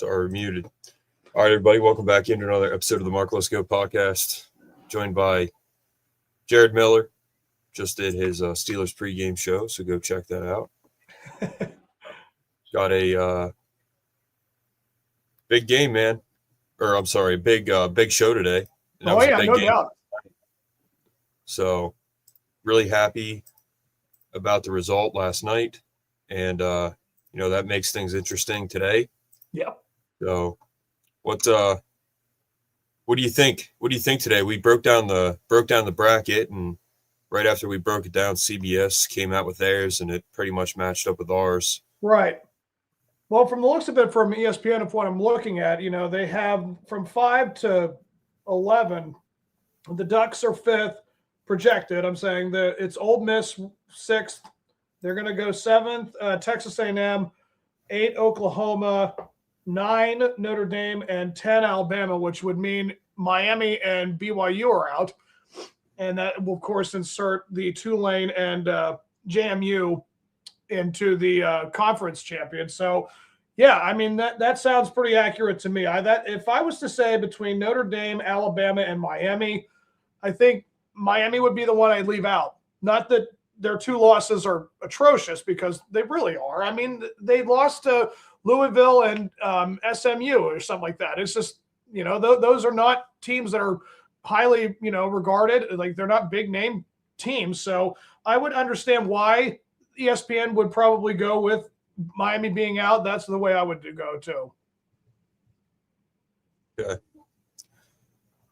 Sorry, muted. All right, everybody, welcome back into another episode of the markleskopodcast. Joined by Jared Miller. Just did his Steelers pregame show, so go check that out. Got a big game, man. Or I'm sorry, big show today. And no doubt. So, really happy about the result last night, and that makes things interesting today. Yep. So, what do you think? What do you think today? We broke down the bracket, and right after we broke it down, CBS came out with theirs, and it pretty much matched up with ours. Right. Well, from the looks of it, from ESPN, of what I'm looking at, they have from 5 to 11. The Ducks are 5th projected. I'm saying that it's Ole Miss 6th. They're going to go 7th. Texas A&M, 8 Oklahoma, 9 Notre Dame, and 10 Alabama, which would mean Miami and BYU are out. And that will, of course, insert the Tulane and JMU into the conference champion. So, yeah, I mean, that sounds pretty accurate to me. If I was to say between Notre Dame, Alabama, and Miami, I think Miami would be the one I'd leave out. Not that their 2 losses are atrocious, because they really are. I mean, they lost to Louisville and SMU or something like that. It's just, those are not teams that are highly, regarded. Like, they're not big name teams. So I would understand why ESPN would probably go with Miami being out. That's the way I would go too. Okay.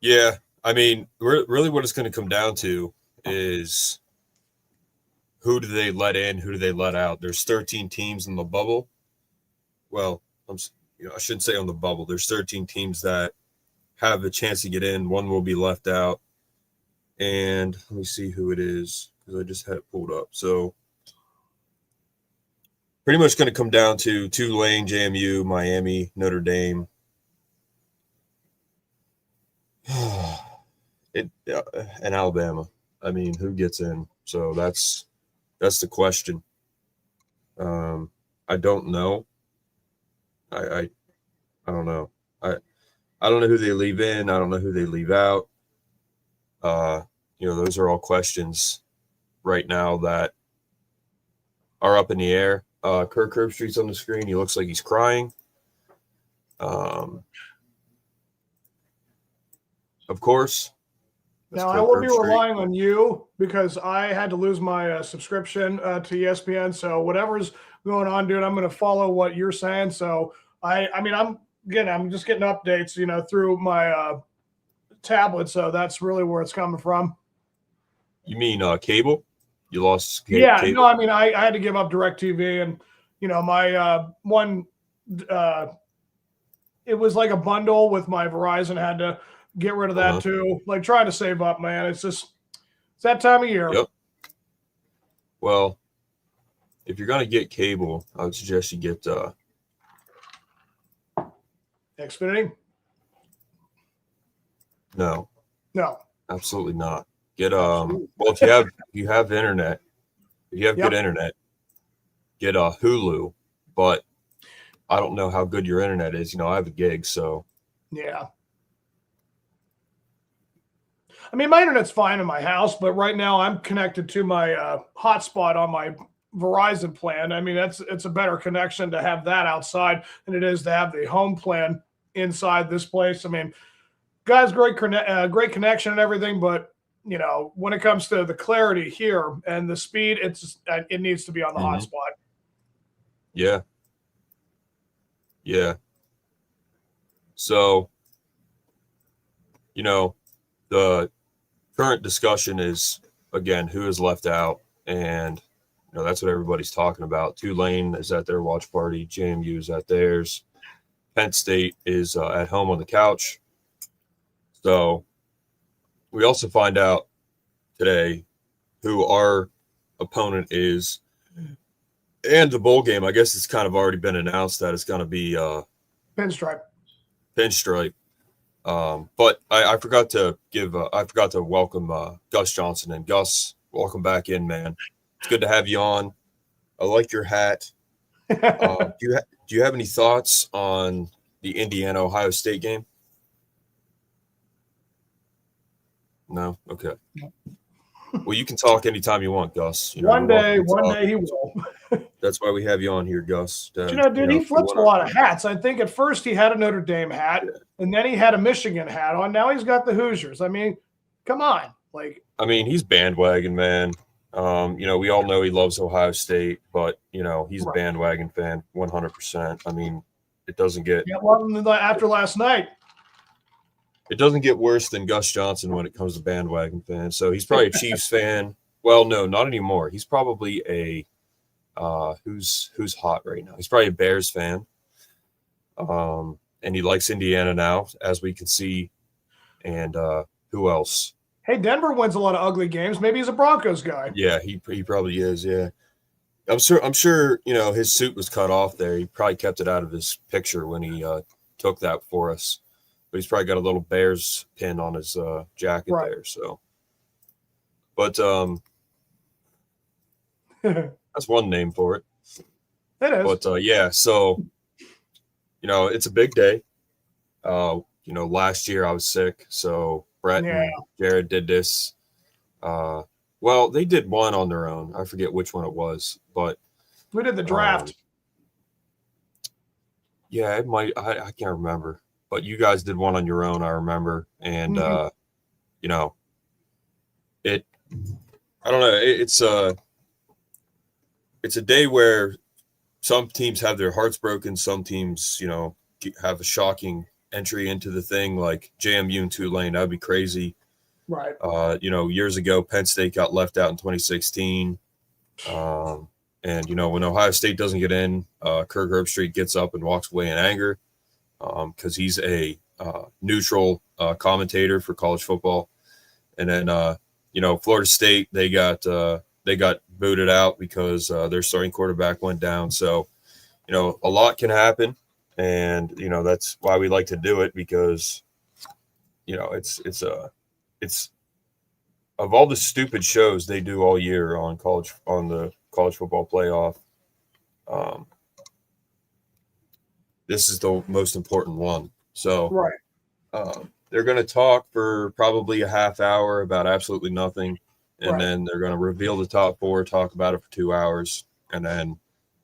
Yeah. I mean, really what it's going to come down to is who do they let in, who do they let out? There's 13 teams in the bubble. Well, I shouldn't say on the bubble. There's 13 teams that have a chance to get in. One will be left out. And let me see who it is, because I just had it pulled up. So pretty much going to come down to Tulane, JMU, Miami, Notre Dame. And Alabama. I mean, who gets in? So that's the question. I don't know. I don't know. I don't know who they leave in. I don't know who they leave out. Those are all questions right now that are up in the air. Kirk Herbstreit's on the screen. He looks like he's crying. Of course. Now, I will be relying on you, because I had to lose my subscription to ESPN. So whatever's going on, dude, I'm going to follow what you're saying. So I'm just getting updates, through my tablet. So that's really where it's coming from. You mean cable? You lost cable? Yeah, no, I mean, I had to give up DirecTV, and, my one, it was like a bundle with my Verizon. I had to get rid of that too. Like, trying to save up, man. It's that time of year. Yep. Well, if you're going to get cable, I would suggest you get Xfinity? No, absolutely not. Get Absolutely. Well, if you have internet, if you have good internet, get Hulu. But I don't know how good your internet is. I have a gig, so yeah. I mean, my internet's fine in my house, but right now I'm connected to my hotspot on my Verizon plan. I mean, it's a better connection to have that outside than it is to have the home plan inside this place. I mean, guys, great connection and everything, but when it comes to the clarity here and the speed, it needs to be on the hotspot. Yeah. Yeah. So, the current discussion is, again, who is left out, and that's what everybody's talking about. Tulane is at their watch party. JMU is at theirs. Penn State is at home on the couch. So we also find out today who our opponent is, and the bowl game. I guess it's kind of already been announced that it's going to be Pinstripe. But I forgot to welcome Gus Johnson. And Gus, welcome back in, man. It's good to have you on. I like your hat. Do you have any thoughts on the Indiana-Ohio State game? No? Okay. Well, you can talk anytime you want, Gus. One day he will. That's why we have you on here, Gus. Dude, he flips a lot of hats. I think at first he had a Notre Dame hat, and then he had a Michigan hat on. Now he's got the Hoosiers. I mean, come on. He's bandwagon, man. We all know he loves Ohio State, but, he's a bandwagon fan 100%. I mean, it doesn't get – after last night. It doesn't get worse than Gus Johnson when it comes to bandwagon fans. So he's probably a Chiefs fan. Well, no, not anymore. He's probably a who's hot right now. He's probably a Bears fan. And he likes Indiana now, as we can see. And who else? Hey, Denver wins a lot of ugly games. Maybe he's a Broncos guy. Yeah, he probably is. Yeah, I'm sure. His suit was cut off there. He probably kept it out of his picture when he took that for us. But he's probably got a little Bears pin on his jacket there. So, but that's one name for it. It is. But yeah, so it's a big day. Last year I was sick, so Brett and Jared did this. Well, they did one on their own. I forget which one it was, but we did the draft. Yeah, it might. I can't remember. But you guys did one on your own, I remember. And, I don't know. It's a day where some teams have their hearts broken. Some teams, have a shocking entry into the thing like JMU and Tulane. That would be crazy. Right. Years ago, Penn State got left out in 2016. And, when Ohio State doesn't get in, Kirk Herbstreit gets up and walks away in anger. Because he's a neutral commentator for college football, and then Florida State they got booted out because their starting quarterback went down. So a lot can happen, and that's why we like to do it because it's of all the stupid shows they do all year on the college football playoff. This is the most important one. So they're going to talk for probably a half hour about absolutely nothing. And then they're going to reveal the top four, talk about it for 2 hours. And then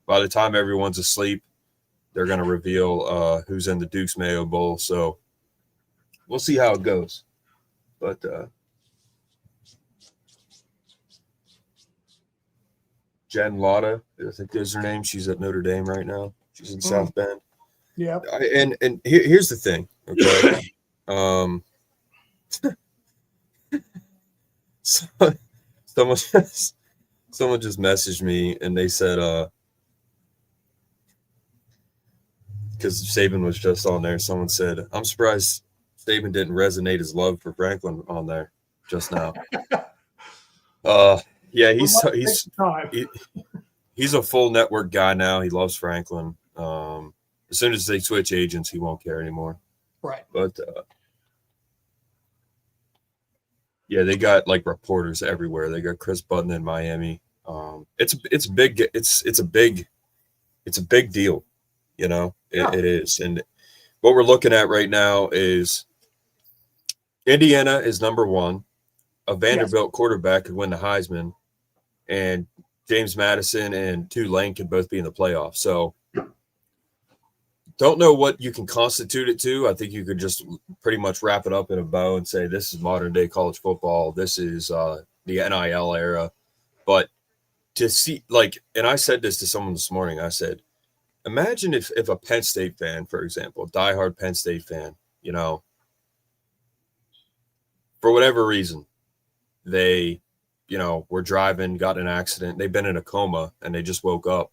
by the time everyone's asleep, they're going to reveal who's in the Duke's Mayo Bowl. So we'll see how it goes. But Jen Latta, I think is her name. She's at Notre Dame right now. She's in South Bend. Yeah, and here's the thing, okay? Someone just messaged me and they said, because Saban was just on there, someone said, "I'm surprised Saban didn't resonate his love for Franklin on there just now." Yeah, he's a full network guy now. He loves Franklin. As soon as they switch agents, he won't care anymore. Right. But yeah, they got like reporters everywhere. They got Chris Button in Miami. It's a big deal. It is. And what we're looking at right now is Indiana is number one. A Vanderbilt quarterback could win the Heisman, and James Madison and Tulane could both be in the playoffs. So don't know what you can constitute it to. I think you could just pretty much wrap it up in a bow and say this is modern day college football. This is the NIL era. But to see, and I said this to someone this morning. I said, imagine if a Penn State fan, for example, a diehard Penn State fan, for whatever reason, they, were driving, got in an accident. They've been in a coma and they just woke up.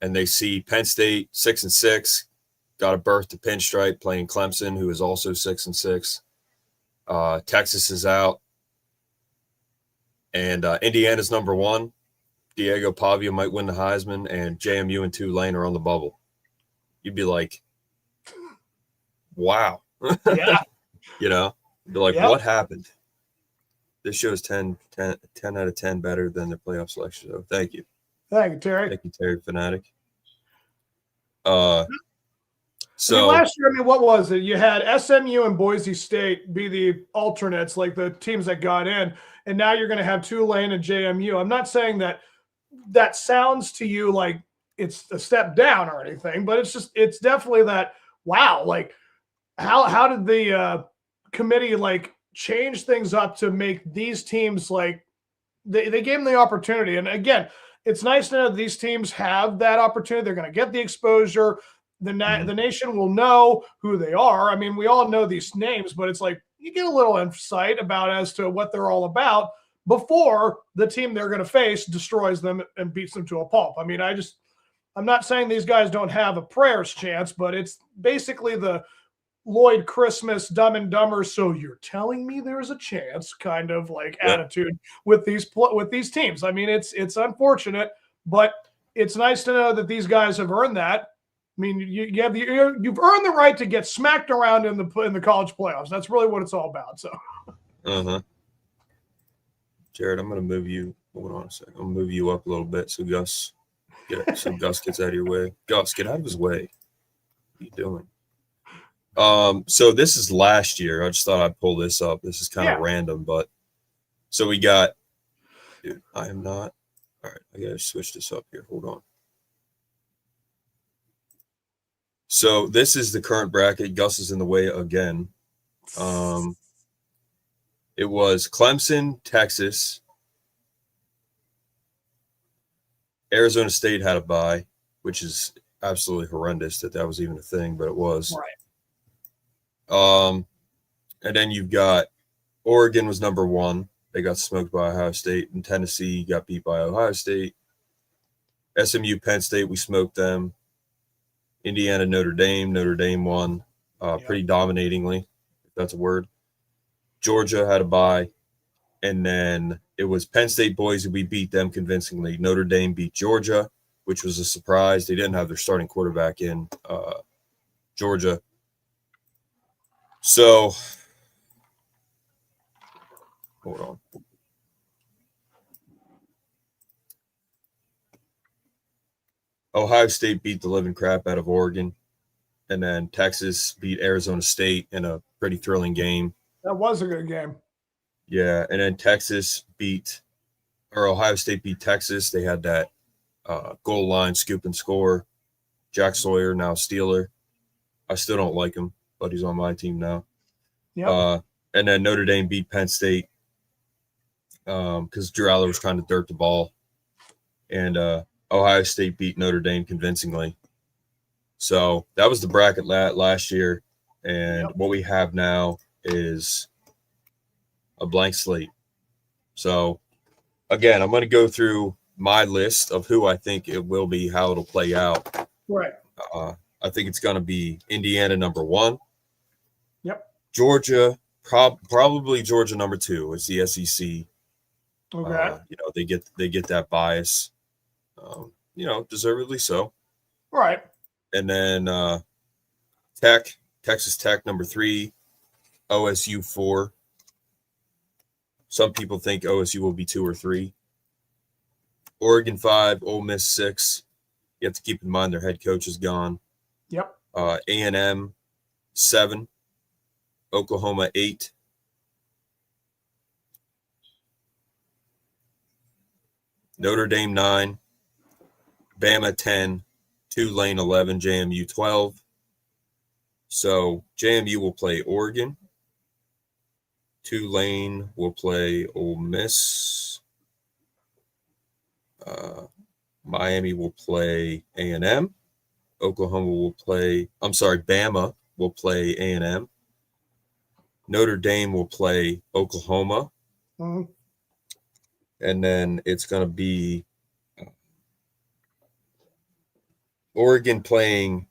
And they see Penn State 6-6, got a berth to Pinstripe playing Clemson, who is also 6-6. Texas is out, and Indiana's number one. Diego Pavia might win the Heisman, and JMU and Tulane are on the bubble. You'd be like, "Wow!" Yeah, be like, "What happened?" This show is 10 out of 10 better than the playoff selection. So thank you. Thank you, Terry. Thank you, Terry Fanatic. I mean, So last year, what was it? You had SMU and Boise State be the alternates, like the teams that got in, and now you're going to have Tulane and JMU. I'm not saying that sounds to you like it's a step down or anything, but it's definitely that, wow, like how did the committee like change things up to make these teams like they gave them the opportunity. And again, it's nice to know that these teams have that opportunity. They're going to get the exposure. The nation will know who they are. I mean, we all know these names, but it's like you get a little insight about as to what they're all about before the team they're going to face destroys them and beats them to a pulp. I mean, I'm not saying these guys don't have a prayer's chance, but it's basically the Lloyd Christmas Dumb and Dumber. So you're telling me there's a chance kind of like attitude with these teams. I mean, it's unfortunate, but it's nice to know that these guys have earned that. I mean, you've earned the right to get smacked around in the college playoffs. That's really what it's all about. So, Jared, I'm going to move you. Hold on a second. I'm going to move you up a little bit so Gus gets out of your way. Gus, get out of his way. What are you doing? So this is last year. I just thought I'd pull this up. This is kind of random, but so we got. Dude, I am not. All right, I gotta switch this up here. Hold on. So this is the current bracket. Gus is in the way again. It was Clemson, Texas. Arizona State had a bye, which is absolutely horrendous that was even a thing, but it was. Right. And then you've got Oregon was number 1. They got smoked by Ohio State, and Tennessee got beat by Ohio State. SMU, Penn State, we smoked them. Indiana, Notre Dame won pretty dominatingly, if that's a word. Georgia had a bye, and then it was Penn State, Boise. We beat them convincingly. Notre Dame beat Georgia, which was a surprise. They didn't have their starting quarterback in Georgia. So, hold on. Ohio State beat the living crap out of Oregon, and then Texas beat Arizona State in a pretty thrilling game. That was a good game. Yeah, and then Ohio State beat Texas. They had that goal line scoop and score. Jack Sawyer, now Steeler. I still don't like him, but he's on my team now. Yep. And then Notre Dame beat Penn State because Drew Aller was trying to dirt the ball. And Ohio State beat Notre Dame convincingly. So that was the bracket last year. And what we have now is a blank slate. So, again, I'm going to go through my list of who I think it will be, how it'll play out. Right. I think it's going to be Indiana number 1. Yep. Georgia, probably Georgia number 2. It's the SEC. Okay. They get that bias. Deservedly so. Right. And then Texas Tech number 3, OSU 4. Some people think OSU will be 2 or 3. Oregon 5, Ole Miss 6. You have to keep in mind their head coach is gone. Yep. A&M 7, Oklahoma 8. Notre Dame 9, Bama 10, Tulane 11, JMU 12. So JMU will play Oregon. Tulane will play Ole Miss. Miami will play A&M. Bama will play A&M. Notre Dame will play Oklahoma. Mm-hmm. And then it's going to be Oregon playing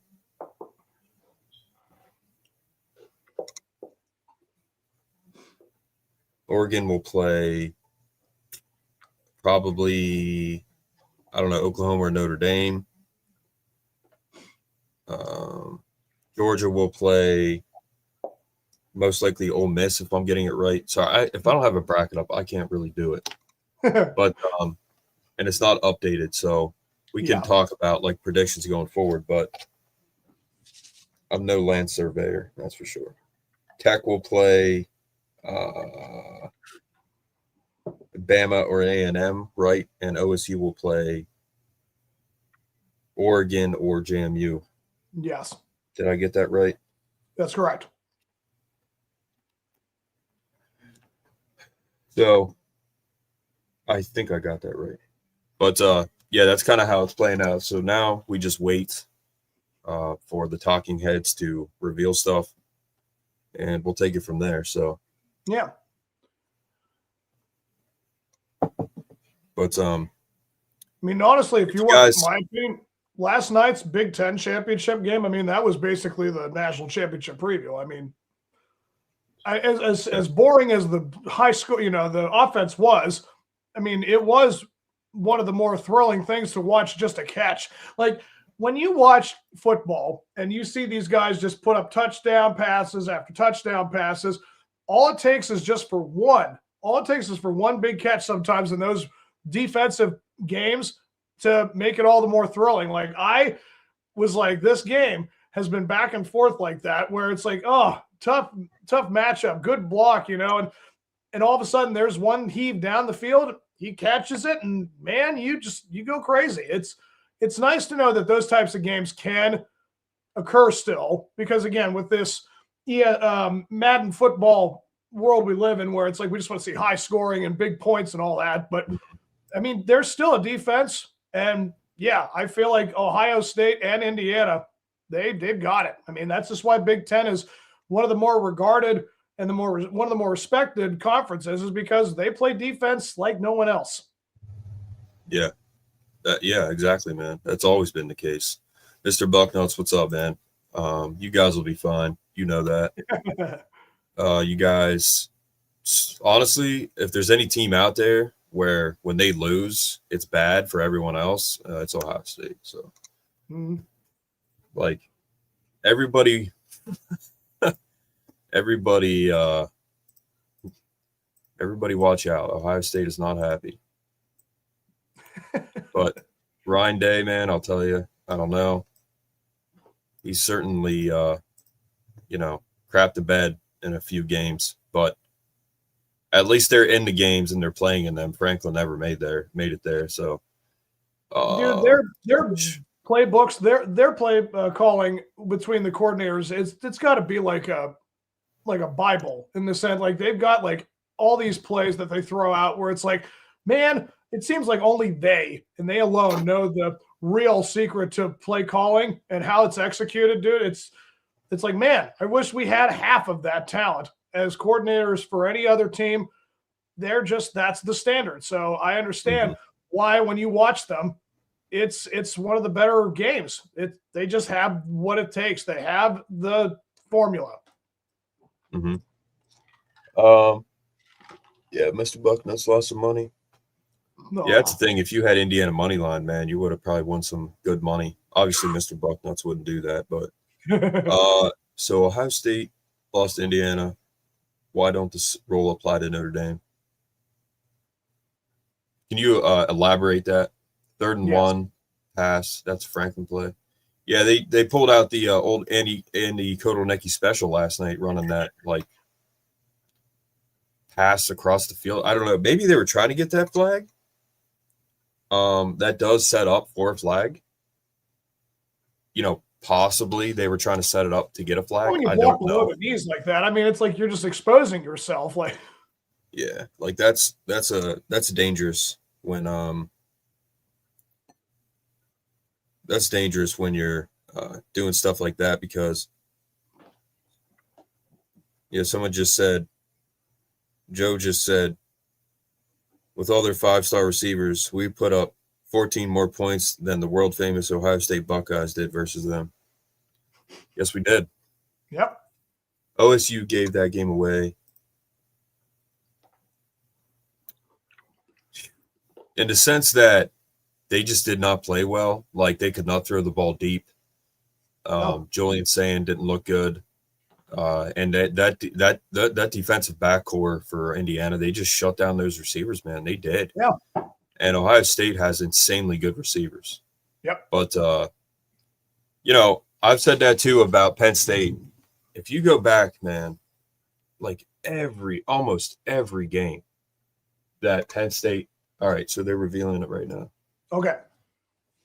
Oregon will play probably, I don't know, Oklahoma or Notre Dame. Georgia will play most likely Ole Miss if I'm getting it right. So if I don't have a bracket up, I can't really do it. But and it's not updated, so we can talk about like predictions going forward. But I'm no land surveyor, that's for sure. Tech will play Bama or A&M, right? And OSU will play Oregon or JMU. Yes. Did I get that right? That's correct. So I think I got that right. But yeah, that's kind of how it's playing out. So now we just wait for the talking heads to reveal stuff, and we'll take it from there. So yeah. But I mean, honestly, if you want my opinion, last night's Big Ten championship game, I mean, that was basically the national championship preview. I mean, as boring as the high school, the offense was, I mean, it was one of the more thrilling things to watch just a catch. Like when you watch football and you see these guys just put up touchdown passes after touchdown passes, all it takes is just for one. All it takes is for one big catch sometimes in those defensive games to make it all the more thrilling. Like I was like, this game has been back and forth like that, where it's like, oh, tough matchup, good block, and all of a sudden there's one heave down the field, he catches it, and man, you go crazy. It's nice to know that those types of games can occur still, because again, with this Madden football world we live in, where it's like we just want to see high scoring and big points and all that, but I mean, there's still a defense, and yeah, I feel like Ohio State and Indiana, they've got it. I mean, that's just why Big Ten is one of the more regarded and one of the more respected conferences, is because they play defense like no one else. Yeah. Yeah, exactly, man. That's always been the case. Mr. Bucknuts, what's up, man? You guys will be fine. You know that. You guys, honestly, if there's any team out there where when they lose, it's bad for everyone else, it's Ohio State. So, like, everybody watch out. Ohio State is not happy. But Ryan Day, man, I'll tell you, I don't know. He's certainly, crapped the bed in a few games, but at least they're in the games and they're playing in them. Franklin never made it there. So, dude, their playbooks, their play calling between the coordinators, it's got to be like a Bible in the sense, like they've got like all these plays that they throw out where it's like, man, it seems like only they and they alone know the real secret to play calling and how it's executed, dude. It's like, man, I wish we had half of that talent as coordinators for any other team. That's the standard. So I understand why when you watch them, it's one of the better games. They just have what it takes. They have the formula. Yeah, Mr. Bucknuts lost some money. No. Yeah, that's the thing. If you had Indiana money line, man, you would have probably won some good money. Obviously, Mr. Bucknuts wouldn't do that, but so Ohio State lost to Indiana. Why don't this rule apply to Notre Dame? Can you elaborate that? 3rd and 1 pass. That's a Franklin play. Yeah, they pulled out the old Andy Kotelnicki special last night, running that like pass across the field. I don't know. Maybe they were trying to get that flag. That does set up for a flag. Possibly they were trying to set it up to get a flag. When you walk below the knees like that, I mean, it's like you're just exposing yourself. Like, yeah, like that's dangerous when that's dangerous when you're doing stuff like that, because someone just said, Joe just said, with all their 5-star receivers, we put up 14 more points than the world famous Ohio State Buckeyes did versus them. Yes, we did. Yep. OSU gave that game away. In the sense that they just did not play well. Like, they could not throw the ball deep. Julian Sand didn't look good. And that defensive backcourt for Indiana, they just shut down those receivers, man. They did. Yeah. And Ohio State has insanely good receivers. Yep. But, I've said that too about Penn State. If you go back, man, like almost every game that Penn State. All right, so they're revealing it right now. Okay.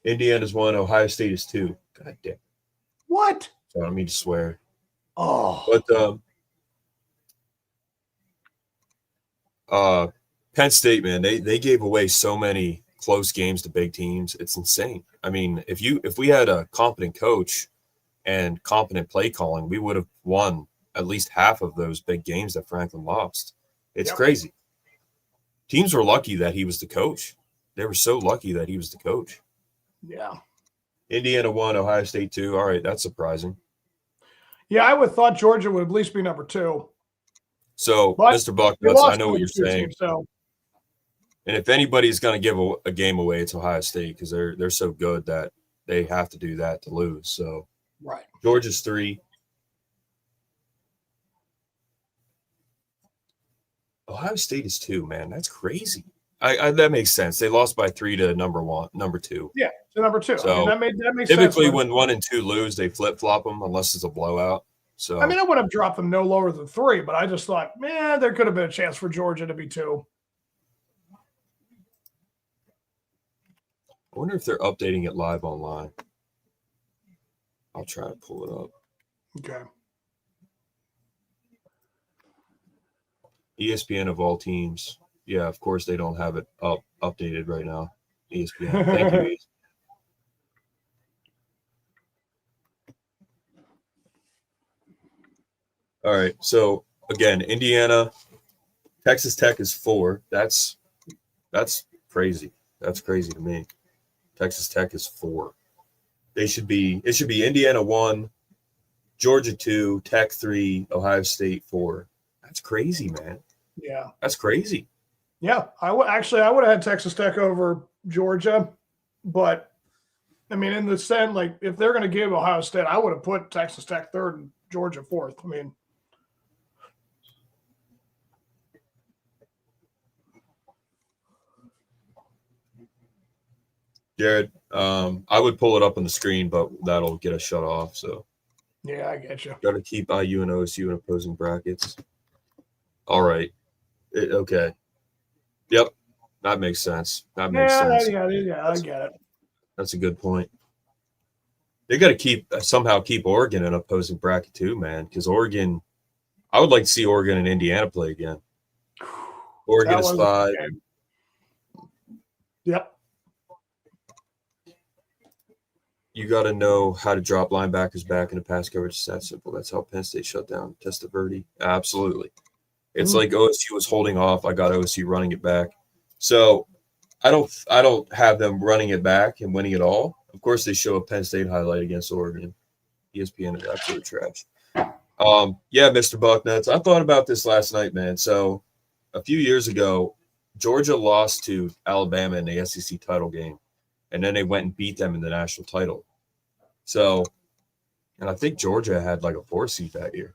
Indiana's 1, Ohio State is 2. God damn. What? So I don't mean to swear. Oh. But Penn State, man, they gave away so many close games to big teams. It's insane. I mean, if we had a competent coach and competent play calling, we would have won at least half of those big games that Franklin lost. It's crazy. Teams were lucky that he was the coach. They were so lucky that he was the coach. Yeah. Indiana 1, Ohio State 2. All right, that's surprising. Yeah, I would have thought Georgia would at least be number 2. So, but Mr. Bucknuts, I know what you're saying. So. And if anybody's going to give a game away, it's Ohio State because they're so good that they have to do that to lose. So, right. Georgia's 3. Ohio State is 2, man. That's crazy. That makes sense. They lost by 3 to number 2. Yeah, to number 2. So I mean, that makes typically sense. when 1 and 2 lose, they flip-flop them unless it's a blowout. So I mean, I would have dropped them no lower than 3, but I just thought, man, there could have been a chance for Georgia to be 2. I wonder if they're updating it live online. I'll try to pull it up. Okay. ESPN of all teams. Yeah, of course they don't have it updated right now. ESPN. Thank you, ESPN. All right. So again, Indiana, Texas Tech is 4. That's crazy. That's crazy to me. Texas Tech is 4. It should be Indiana 1, Georgia 2, Tech 3, Ohio State 4. That's crazy, man. Yeah. That's crazy. Yeah. I would have had Texas Tech over Georgia, but I mean, in the sense, like if they're going to give Ohio State, I would have put Texas Tech 3rd and Georgia 4th. I mean, Jared, I would pull it up on the screen, but that'll get us shut off. So yeah, I get you. Got to keep IU and OSU in opposing brackets. All right. Okay. Yep. That makes sense. That makes sense. Yeah, I get it. That's a good point. They got to somehow keep Oregon in opposing bracket too, man. Because Oregon, I would like to see Oregon and Indiana play again. Oregon is 5. Yep. You got to know how to drop linebackers back into pass coverage. It's that simple. That's how Penn State shut down Testaverde. Absolutely. It's like OSU was holding off. I got OSU running it back. So I don't have them running it back and winning it all. Of course, they show a Penn State highlight against Oregon. ESPN is absolute trash. Yeah, Mr. Bucknuts. I thought about this last night, man. So a few years ago, Georgia lost to Alabama in the SEC title game, and then they went and beat them in the national title. So, and I think Georgia had like a 4 seed that year.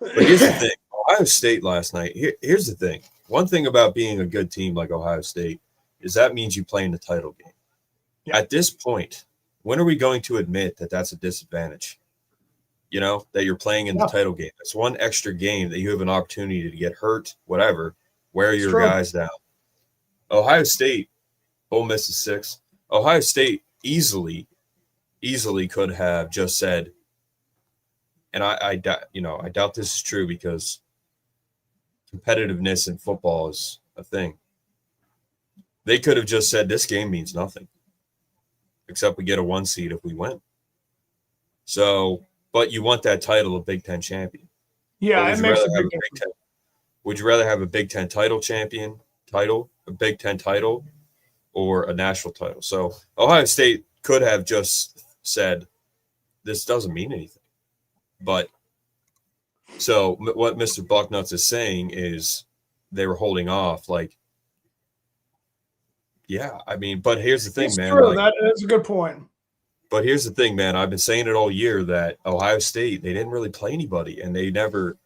But here's the thing. Ohio State last night, here's the thing. One thing about being a good team like Ohio State is that means you play in the title game. Yeah. At this point, when are we going to admit that that's a disadvantage? You know, that you're playing in the title game. It's one extra game that you have an opportunity to get hurt, whatever, wear your guys down. Ohio State, Ole Miss is 6. Ohio State easily could have just said, and I doubt this is true because competitiveness in football is a thing. They could have just said this game means nothing, except we get a 1 seed if we win. So, but you want that title of Big Ten champion. Yeah, it makes a big difference. Would you rather have a Big Ten title, a Big Ten title, or a national title? So Ohio State could have just said, this doesn't mean anything. But so what Mr. Bucknuts is saying is they were holding off. Like, yeah, I mean, but here's the thing, man. True. That is a good point. But here's the thing, man. I've been saying it all year that Ohio State, they didn't really play anybody, and they never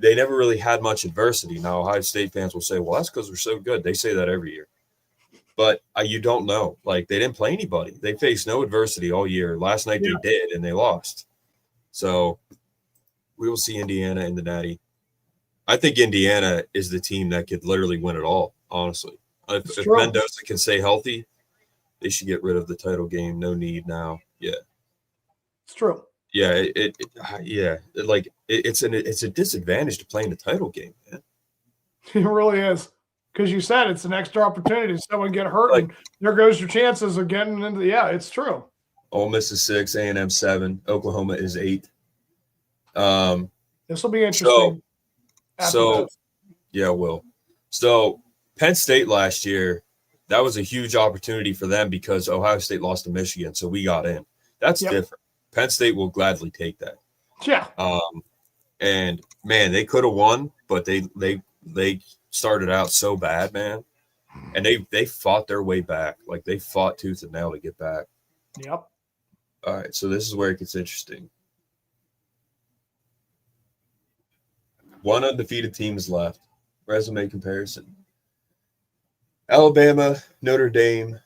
really had much adversity. Now, Ohio State fans will say, well, that's because we're so good. They say that every year. But you don't know. Like, they didn't play anybody. They faced no adversity all year. Last night they did, and they lost. So we will see Indiana in the Natty. I think Indiana is the team that could literally win it all, honestly. If Mendoza can stay healthy, they should get rid of the title game. No need now. Yeah. It's true. Yeah, it's a disadvantage to play in the title game, man. It really is. Because you said it's an extra opportunity. Someone get hurt, and there goes your chances of getting into the – yeah, it's true. Ole Miss is 6, A&M 7, Oklahoma is 8. This will be interesting. Yeah, it will. So Penn State last year, that was a huge opportunity for them because Ohio State lost to Michigan, so we got in. That's different. Penn State will gladly take that. Yeah. And, man, they could have won, but they started out so bad, man. And they fought their way back. Like, they fought tooth and nail to get back. Yep. All right, so this is where it gets interesting. One undefeated team is left. Resume comparison. Alabama, Notre Dame,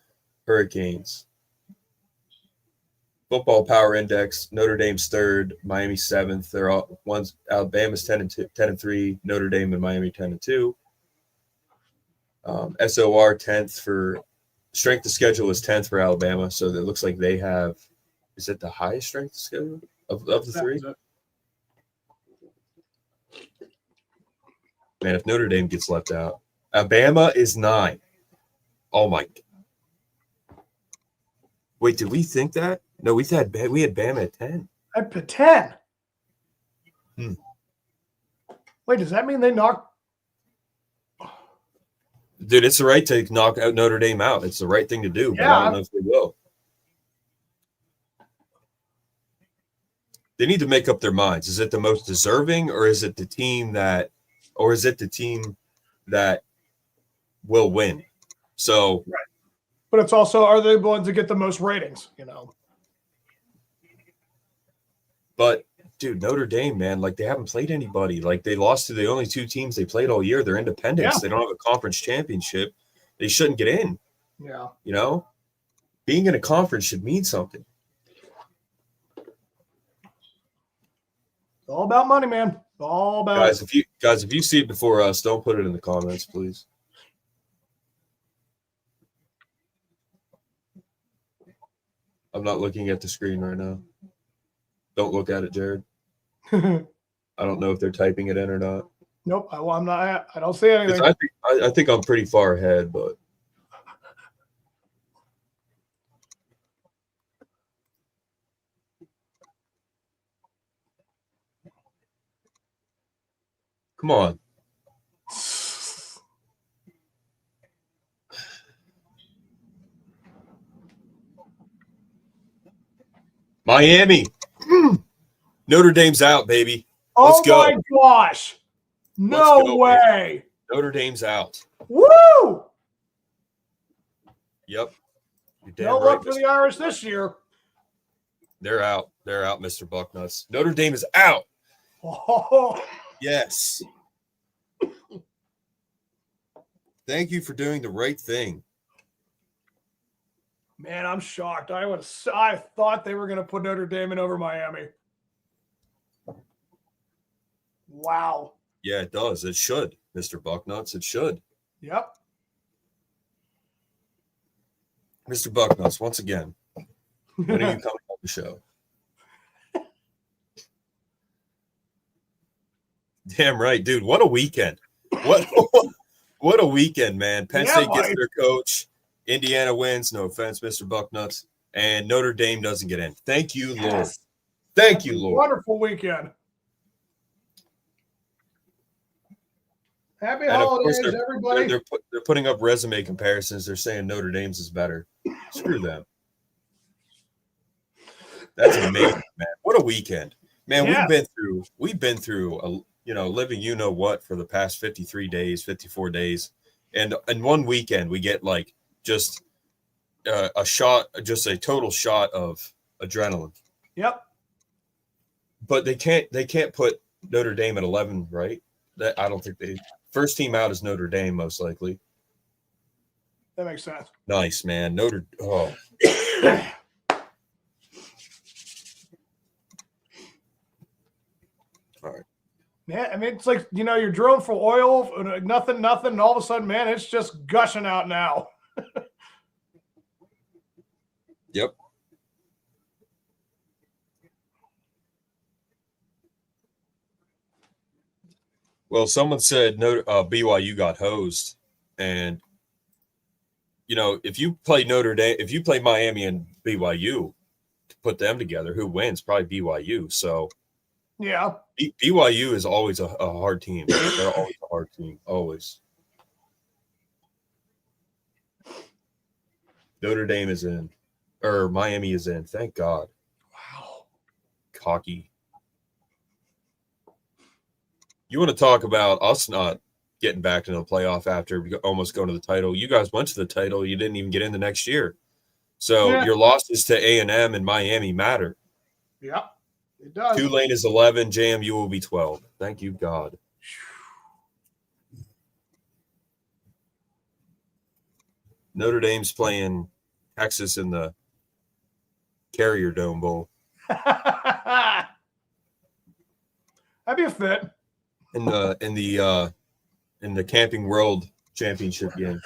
Hurricanes. Football Power Index, Notre Dame's 3rd, Miami 7th. They're all ones. Alabama's 10-3, Notre Dame and Miami 10-2. SOR 10th for strength of schedule is 10th for Alabama, so it looks like they have. Is it the highest strength of schedule of the three? Man, if Notre Dame gets left out, Alabama is 9. Oh my! Wait, did we think that? No, we had Bama at 10. At 10. Wait, does that mean they knocked? Dude, it's the right to knock out Notre Dame out. It's the right thing to do, but I don't know if they will. They need to make up their minds. Is it the most deserving, or is it the team that will win? So, right. But it's also, are they the ones that get the most ratings? You know. But dude, Notre Dame, man, like, they haven't played anybody. Like, they lost to the only 2 teams they played all year. They're independents. Yeah. They don't have a conference championship. They shouldn't get in. Yeah. You know, being in a conference should mean something. It's all about money, man. It's all about if you see it before us, don't put it in the comments, please. I'm not looking at the screen right now. Don't look at it, Jared. I don't know if they're typing it in or not. Nope, I'm not. I don't see anything. I think I'm pretty far ahead, but come on. Miami. Notre Dame's out, baby. Let's go. Oh, my gosh. No way. Notre Dame's out. Woo! Yep. No luck for the Irish this year. They're out. They're out, Mr. Bucknuts. Notre Dame is out. Oh. Yes. Thank you for doing the right thing. Man, I'm shocked. I thought they were going to put Notre Dame in over Miami. Wow. Yeah, it does. It should, Mr. Bucknuts. It should. Yep. Mr. Bucknuts, once again, when are you coming on the show? Damn right, dude. What a weekend. What a weekend, man. Penn State gets their coach. Indiana wins. No offense, Mr. Bucknuts. And Notre Dame doesn't get in. Thank you, Lord. Thank you, Lord. Wonderful weekend. Happy holidays, everybody. They're putting up resume comparisons. They're saying Notre Dame's is better. Screw them. That's amazing, man. What a weekend, man. Yeah. We've been through living what for the past 53 days, 54 days, and in one weekend we get like just a total shot of adrenaline. Yep. But they can't put Notre Dame at 11, right? I don't think they. First team out is Notre Dame, most likely. That makes sense. Nice, man. Oh. All right. Yeah, I mean, it's like, you're drilling for oil, nothing, and all of a sudden, man, it's just gushing out now. Yep. Well, someone said BYU got hosed, and if you play Notre Dame, if you play Miami and BYU, to put them together, who wins? Probably BYU. So, yeah, BYU is always a hard team. They're always a hard team, always. Notre Dame is in, or Miami is in. Thank God. Wow, cocky. You want to talk about us not getting back into the playoff after almost going to the title? You guys went to the title. You didn't even get in the next year. So your losses to A&M and Miami matter. Yeah, it does. Tulane is 11. JMU will be 12. Thank you, God. Notre Dame's playing Texas in the Carrier Dome Bowl. That'd be a fit. In the Camping World Championship game.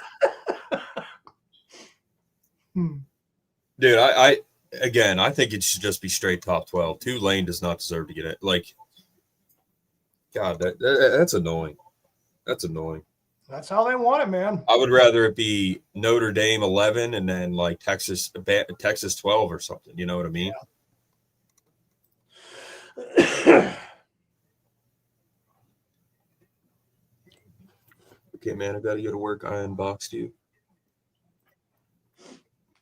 Dude, I think it should just be straight top 12. Tulane does not deserve to get it. Like, God, that's annoying. That's annoying. That's how they want it, man. I would rather it be Notre Dame 11 and then like Texas 12 or something. You know what I mean? Yeah. Okay, man, I got to go to work. I unboxed you.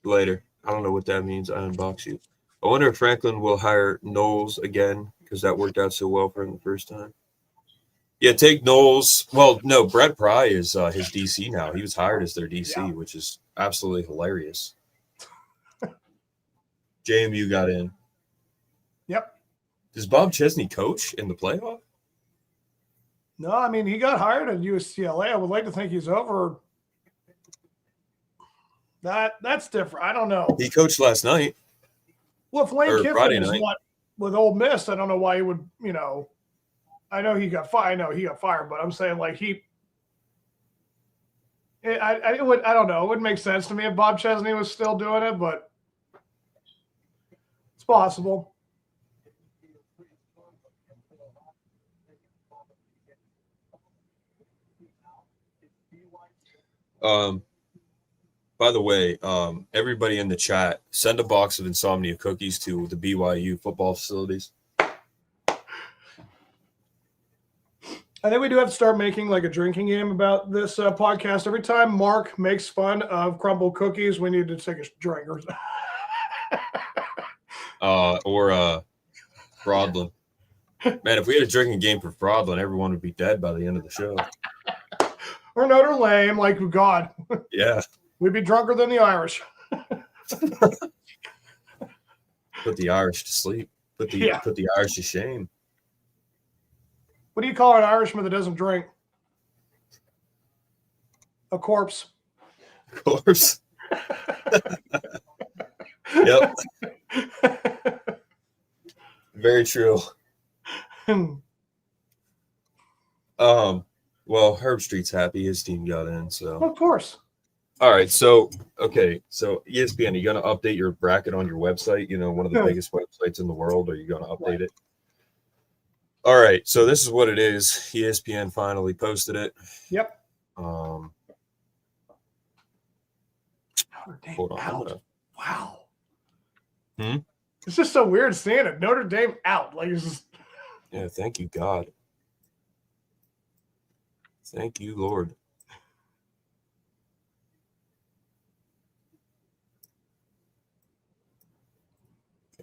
Later. I don't know what that means. I unbox you. I wonder if Franklin will hire Knowles again because that worked out so well for him the first time. Yeah, take Knowles. Well, no, Brett Pry is his DC now. He was hired as their DC, which is absolutely hilarious. JMU got in. Yep. Does Bob Chesney coach in the playoff? No, I mean, he got hired at UCLA. I would like to think he's over. That's different. I don't know. He coached last night. Well, if Lane Kiffin is what with Ole Miss, I don't know why he would, I know he got fired. I know he got fired, but I'm saying like I don't know. It wouldn't make sense to me if Bob Chesney was still doing it, but it's possible. By the way, everybody in the chat, send a box of Insomnia cookies to the BYU football facilities. I think we do have to start making like a drinking game about this podcast. Every time Mark makes fun of crumbled cookies, we need to take a drink. Or Broadland. Man, if we had a drinking game for Broadland, everyone would be dead by the end of the show. Or Notre Dame, like God. Yeah. We'd be drunker than the Irish. Put the Irish to sleep. Put the Irish to shame. What do you call an Irishman that doesn't drink? A corpse. Corpse. Yep. Very true. Well, Herb Street's happy his team got in, so of course. All right, so ESPN, are you going to update your bracket on your website? One of the biggest websites in the world. Are you going to update it? All right, so this is what it is. ESPN finally posted it. Yep. Hold on. Out. Wow. It's just so weird seeing it. Notre Dame out. Like it's just... Yeah, thank you, God. Thank you, Lord.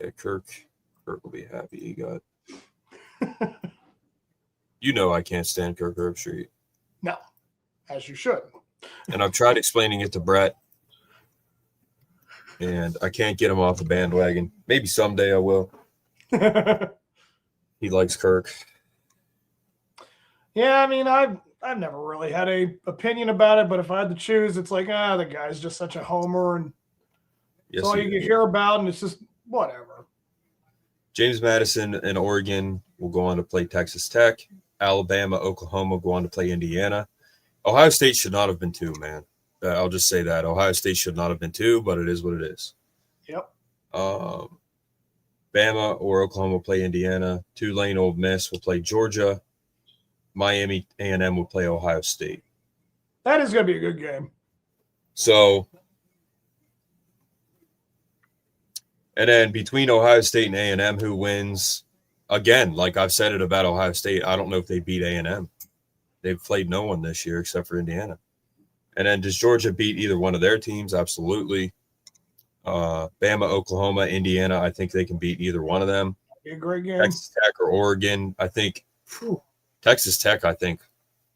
Okay, Kirk will be happy he got. I can't stand Kirk Herbstreit. No, as you should. And I've tried explaining it to Brett, and I can't get him off the bandwagon. Maybe someday I will. He likes Kirk. Yeah, I mean, I've never really had a opinion about it, but if I had to choose, it's like, the guy's just such a homer, and Yes, it's all you can hear about, and it's just whatever. James Madison and Oregon will go on to play Texas Tech. Alabama, Oklahoma go on to play Indiana. Ohio State should not have been 2, man. I'll just say that. Ohio State should not have been 2, but it is what it is. Yep. Bama or Oklahoma will play Indiana. Tulane, Ole Miss will play Georgia. Miami A&M will play Ohio State. That is going to be a good game. So, and then between Ohio State and A&M, who wins? Again, like I've said it about Ohio State, I don't know if they beat A&M. They've played no one this year except for Indiana. And then does Georgia beat either one of their teams? Absolutely. Bama, Oklahoma, Indiana, I think they can beat either one of them. Be a great game. Texas Tech or Oregon, I think. Texas Tech, I think,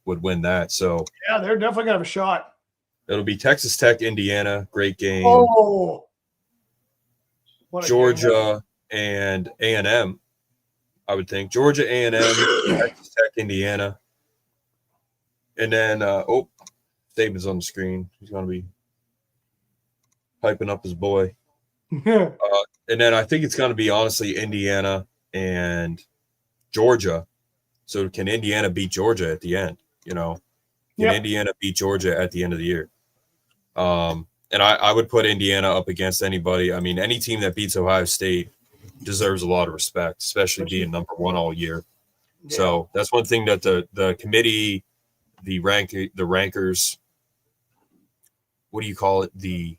would win that. So yeah, they're definitely gonna have a shot. It'll be Texas Tech, Indiana, great game. Oh, Georgia and A&M, I would think. Georgia, A&M, Texas Tech, Indiana, and then Saban's on the screen. He's gonna be hyping up his boy. And then I think it's gonna be honestly Indiana and Georgia. So can Indiana beat Georgia at the end? Can Indiana beat Georgia at the end of the year? And I would put Indiana up against anybody. I mean, any team that beats Ohio State deserves a lot of respect, especially being number 1 all year. Yeah. So that's one thing that the committee, the rankers, what do you call it? The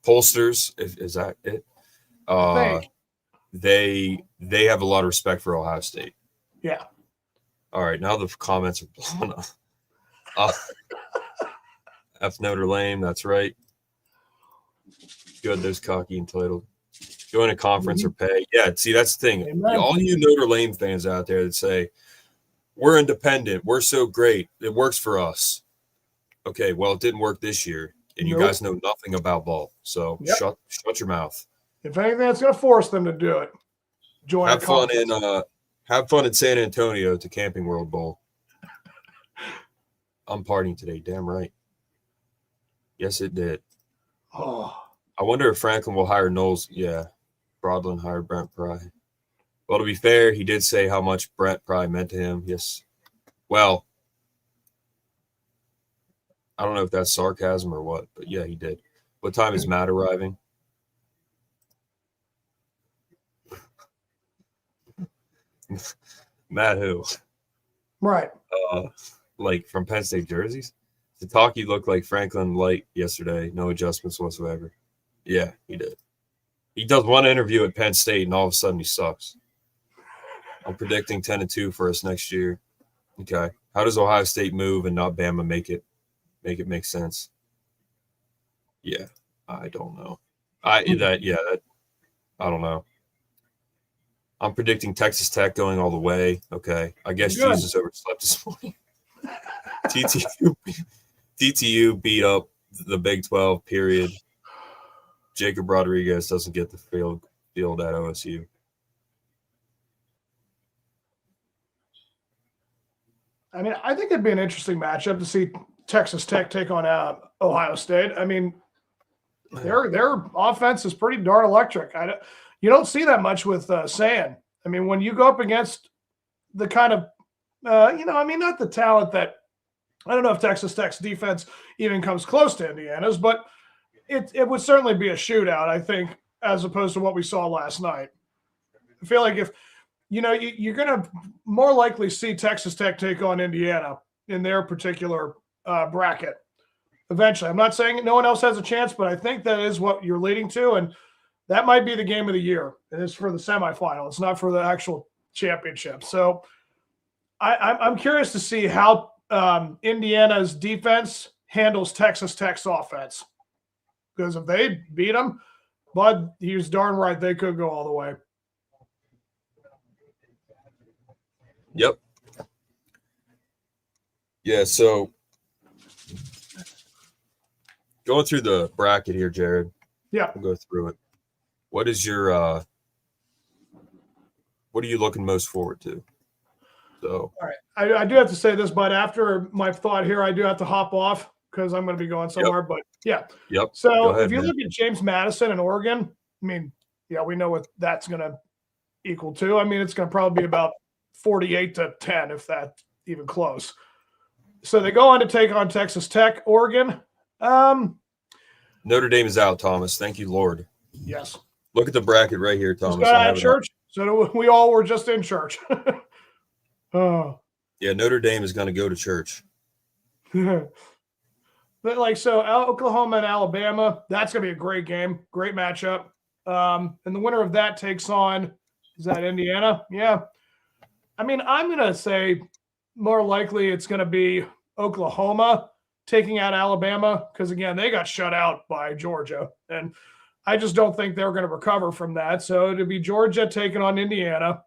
pollsters, is that it? They have a lot of respect for Ohio State. Yeah. All right, now the comments are blowing up. That's Notre Dame. That's right. Good, those cocky entitled. Join a conference or pay. Yeah, see, that's the thing. Amen. All you Notre Dame fans out there that say, we're independent, we're so great, it works for us. Okay, well, it didn't work this year, and you guys know nothing about ball. So shut your mouth. If anything, that's going to force them to do it. Join Have fun in San Antonio at the Camping World Bowl. I'm partying today, damn right. Yes, it did. Oh. I wonder if Franklin will hire Knowles. Yeah, Broadland hired Brent Pry. Well, to be fair, he did say how much Brent Pry meant to him. Yes. Well, I don't know if that's sarcasm or what, but yeah, he did. What time is Matt arriving? Matt who? Right. Like from Penn State jerseys? Sataki looked like Franklin Light yesterday. No adjustments whatsoever. Yeah, he did. He does one interview at Penn State, and all of a sudden he sucks. I'm predicting 10-2 for us next year. Okay. How does Ohio State move and not Bama make it make sense? Yeah, I don't know. I don't know. I'm predicting Texas Tech going all the way. Okay. I guess Good. Jesus overslept this morning. TTU beat up the Big 12, period. Jacob Rodriguez doesn't get the field at OSU. I mean, I think it'd be an interesting matchup to see Texas Tech take on Ohio State. I mean, their offense is pretty darn electric. You don't see that much with Sand. I mean, when you go up against the kind of, not the talent that, I don't know if Texas Tech's defense even comes close to Indiana's, but it would certainly be a shootout, I think, as opposed to what we saw last night. I feel like if, you're going to more likely see Texas Tech take on Indiana in their particular bracket eventually. I'm not saying no one else has a chance, but I think that is what you're leading to, and that might be the game of the year. It is for the semifinal. It's not for the actual championship. So I'm curious to see how Indiana's defense handles Texas Tech's offense. Because if they beat them, Bud, he was darn right they could go all the way. Yep. Yeah, so going through the bracket here, Jared. Yeah. We'll go through it. What is your what are you looking most forward to? So, all right, I do have to say this, but after my thought here, I do have to hop off because I'm going to be going somewhere. But yeah, yep. So Go ahead, if you man. look at James Madison in Oregon, I mean, yeah, we know what that's going to equal to. I mean, it's going to probably be about 48-10, if that's even close. So they go on to take on Texas Tech, Oregon. Notre Dame is out, Thomas. Thank you, Lord. Yes. Look at the bracket right here, Just Thomas. got I out have of it up. church. So we all were just in church. Oh. Yeah, Notre Dame is going to go to church. But like, so Oklahoma and Alabama, that's going to be a great game, great matchup. And the winner of that takes on, is that Indiana? Yeah. I mean, I'm going to say more likely it's going to be Oklahoma taking out Alabama because, again, they got shut out by Georgia. And I just don't think they're going to recover from that. So it'll be Georgia taking on Indiana.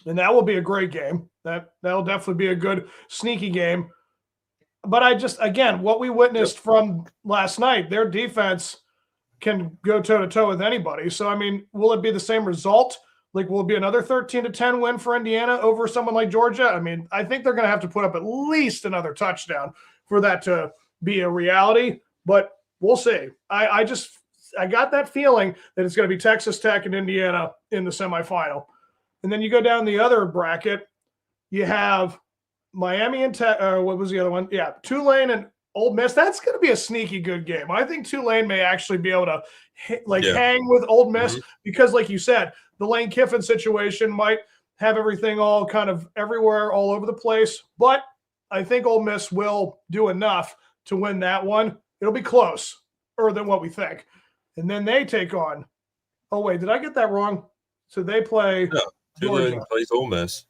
And that will be a great game. That'll definitely be a good sneaky game. But I just, again, what we witnessed from last night, their defense can go toe-to-toe with anybody. So, I mean, will it be the same result? Like, will it be another 13-10 win for Indiana over someone like Georgia? I mean, I think they're going to have to put up at least another touchdown for that to be a reality. But we'll see. I got that feeling that it's going to be Texas Tech and Indiana in the semifinal. And then you go down the other bracket, you have Miami and what was the other one? Yeah, Tulane and Ole Miss. That's going to be a sneaky good game. I think Tulane may actually be able to hang with Ole Miss because, like you said, the Lane Kiffin situation might have everything all kind of everywhere, all over the place. But I think Ole Miss will do enough to win that one. It'll be closer than what we think. And then they take on. Oh wait, did I get that wrong? So they play. No, Tulane plays Ole Miss.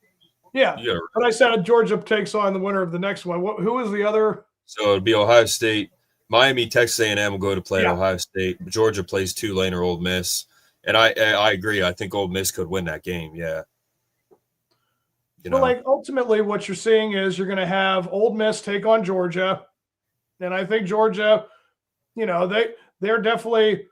Yeah, but I said Georgia takes on the winner of the next one. Who is the other? So it'll be Ohio State. Miami, Texas A&M will go to play Ohio State. Georgia plays Tulane or Ole Miss. And I agree. I think Ole Miss could win that game. Yeah. But like ultimately what you're seeing is you're going to have Ole Miss take on Georgia. And I think Georgia, they're definitely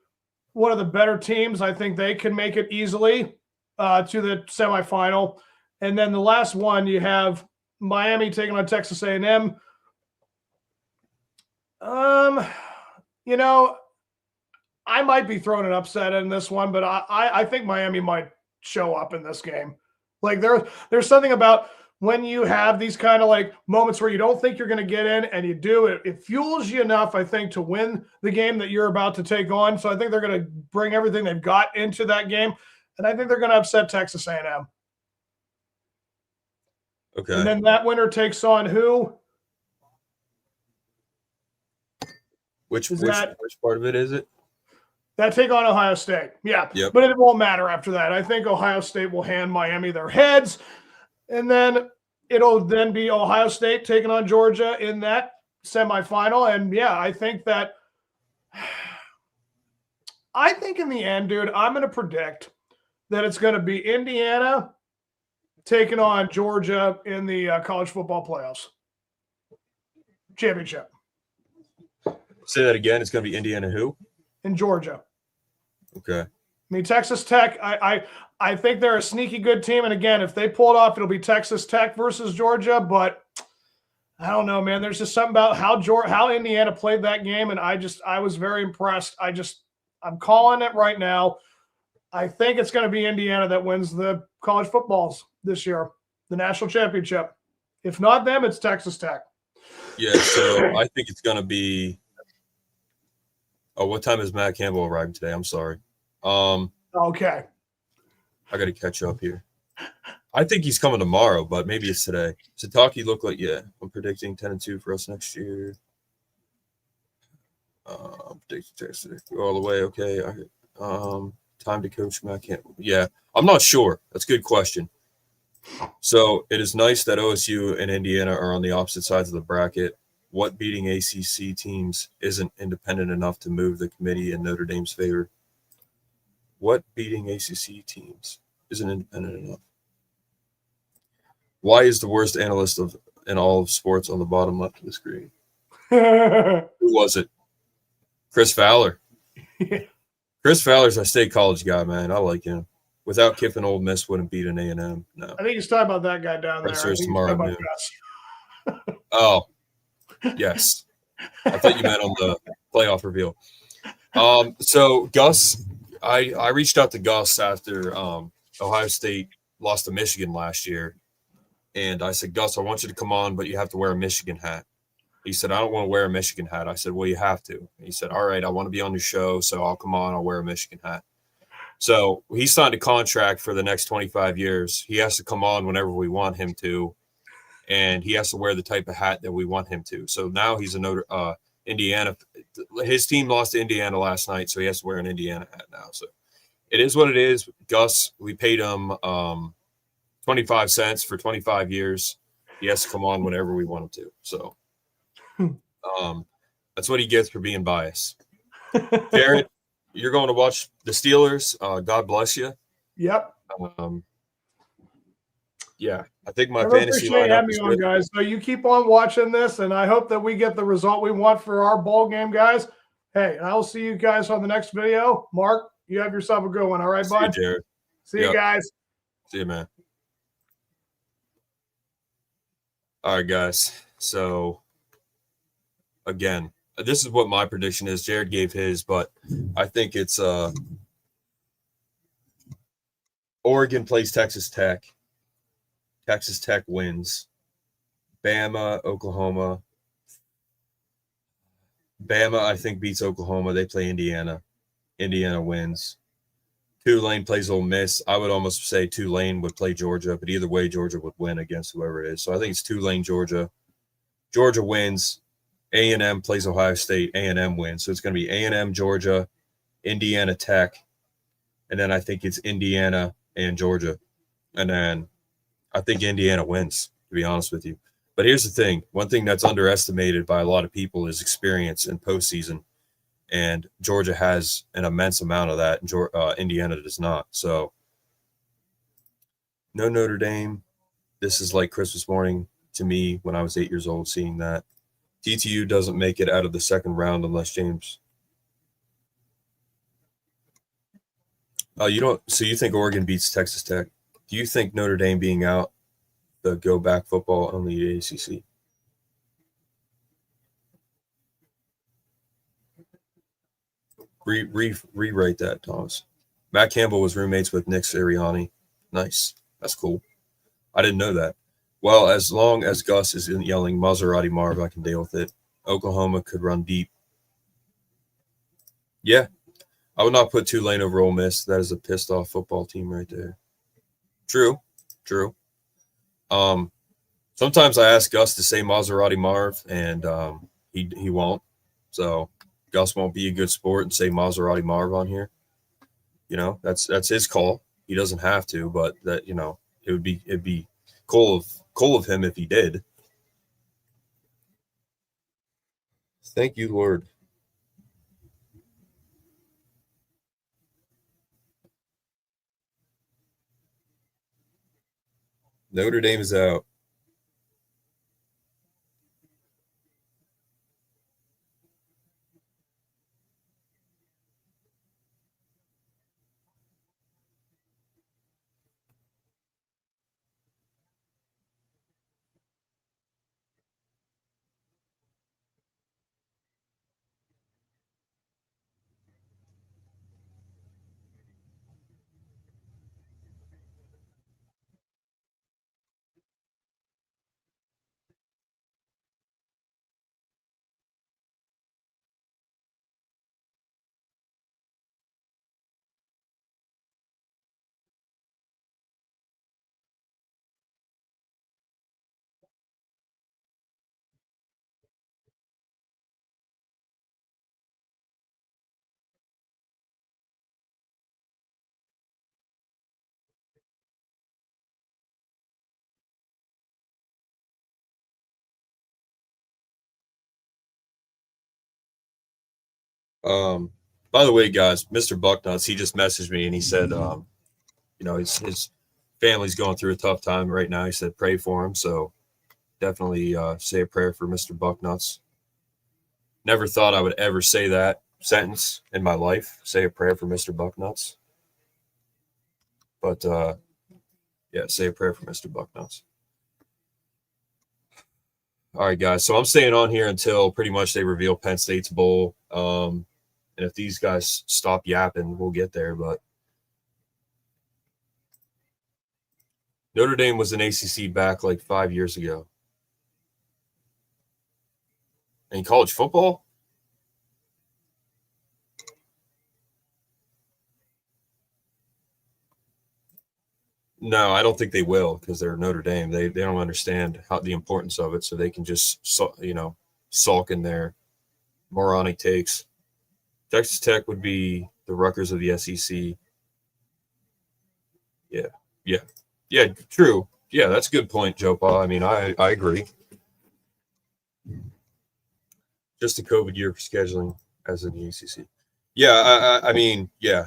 one of the better teams. I think they can make it easily to the semifinal. And then the last one, you have Miami taking on Texas A&M. I might be throwing an upset in this one, but I think Miami might show up in this game. Like there's something about when you have these kind of like moments where you don't think you're going to get in and you do it. It fuels you enough, I think, to win the game that you're about to take on. So I think they're going to bring everything they've got into that game. And I think they're going to upset Texas A&M. Okay. And then that winner takes on who? Which part of it is it? That take on Ohio State. Yeah. Yep. But it won't matter after that. I think Ohio State will hand Miami their heads. And then it'll then be Ohio State taking on Georgia in that semifinal. And yeah, I think in the end, dude, I'm going to predict that it's going to be Indiana taking on Georgia in the college football playoffs championship. Say that again. It's going to be Indiana who? In Georgia. Okay. I mean, Texas Tech, I think they're a sneaky good team. And again, if they pull it off, it'll be Texas Tech versus Georgia. But I don't know, man. There's just something about how Indiana played that game. And I was very impressed. I'm calling it right now. I think it's going to be Indiana that wins the college footballs this year, the national championship. If not them, it's Texas Tech. Yeah, so I think it's going to be what time is Matt Campbell arriving today? I'm sorry. Okay. I got to catch up here. I think he's coming tomorrow, but maybe it's today. Sataki looked like, I'm predicting 10-2 for us next year. I'm predicting Texas all the way. Okay. Time to coach Matt Campbell. Yeah, I'm not sure. That's a good question. So it is nice that OSU and Indiana are on the opposite sides of the bracket. What beating ACC teams isn't independent enough to move the committee in Notre Dame's favor? What beating ACC teams isn't independent enough? Why is the worst analyst in all of sports on the bottom left of the screen? Who was it? Chris Fowler. Chris Fowler's a state college guy, man. I like him. without Kiffin, Ole Miss wouldn't beat an A&M. No. I think he's talking about that guy down there. I think he's tomorrow talking at about noon. Oh, yes. I thought you meant on the playoff reveal. So Gus, I reached out to Gus after Ohio State lost to Michigan last year, and I said, Gus, I want you to come on, but you have to wear a Michigan hat. He said, I don't want to wear a Michigan hat. I said, well, you have to. He said, all right, I want to be on your show, so I'll come on. I'll wear a Michigan hat. So he signed a contract for the next 25 years. He has to come on whenever we want him to, and he has to wear the type of hat that we want him to. So now he's a Indiana. His team lost to Indiana last night, so he has to wear an Indiana hat now. So it is what it is. Gus, we paid him 25 cents for 25 years. He has to come on whenever we want him to. So that's what he gets for being biased. Jared, you're going to watch the Steelers. God bless you. Yep. Yeah, I think my I fantasy appreciate lineup having is me on, good. guys. So you keep on watching this, and I hope that we get the result we want for our bowl game, guys. Hey, I'll see you guys on the next video. Mark, you have yourself a good one. All right, See bud? you, Jared. See you guys. See you, man. All right, guys. So, again, this is what my prediction is. Jared gave his, but I think it's Oregon plays Texas Tech. Texas Tech wins. Bama, Oklahoma. Bama, I think, beats Oklahoma. They play Indiana. Indiana wins. Tulane plays Ole Miss. I would almost say Tulane would play Georgia, but either way, Georgia would win against whoever it is. So I think it's Tulane, Georgia. Georgia wins. A&M plays Ohio State. A&M wins. So it's going to be A&M, Georgia, Indiana Tech, and then I think it's Indiana and Georgia. And then I think Indiana wins, to be honest with you. But here's the thing. One thing that's underestimated by a lot of people is experience in postseason. And Georgia has an immense amount of that. And Indiana does not. So no Notre Dame. This is like Christmas morning to me when I was 8 years old seeing that. TTU doesn't make it out of the second round unless James. So you think Oregon beats Texas Tech? Do you think Notre Dame being out the go back football only the ACC? Rewrite that, Thomas. Matt Campbell was roommates with Nick Sirianni. Nice. That's cool. I didn't know that. Well, as long as Gus isn't yelling Maserati Marv, I can deal with it. Oklahoma could run deep. Yeah. I would not put Tulane over Ole Miss. That is a pissed off football team right there. True. Sometimes I ask Gus to say Maserati Marv, and he won't. So Gus won't be a good sport and say Maserati Marv on here. You know, that's his call. He doesn't have to, but that, you know, it'd be cool of him if he did. Thank you, Lord. Notre Dame is out. By the way, guys, Mr. Bucknuts, he just messaged me and he said, you know, his family's going through a tough time right now. He said, pray for him. So definitely say a prayer for Mr. Bucknuts. Never thought I would ever say that sentence in my life. Say a prayer for Mr. Bucknuts. But yeah, say a prayer for Mr. Bucknuts. All right, guys. So I'm staying on here until pretty much they reveal Penn State's bowl. And if these guys stop yapping, we'll get there. But Notre Dame was an ACC back like 5 years ago. In college football? No, I don't think they will because they're Notre Dame. They don't understand the importance of it, so they can just sulk in their moronic takes. Texas Tech would be the Rutgers of the SEC. Yeah, true. Yeah, that's a good point, Joe Paul. I mean, I agree. Just a COVID year for scheduling as in the ACC. Yeah, I mean, yeah.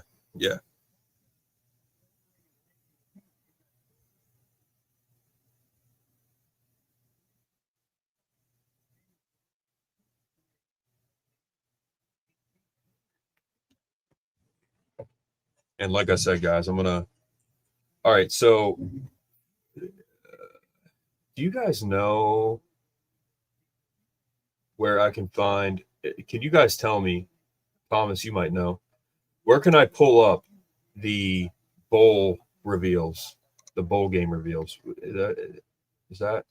And like I said, guys, I'm gonna. All right, so do you guys know where I can find? Can you guys tell me, Thomas? You might know. Where can I pull up the bowl reveals, the bowl game reveals? Is that?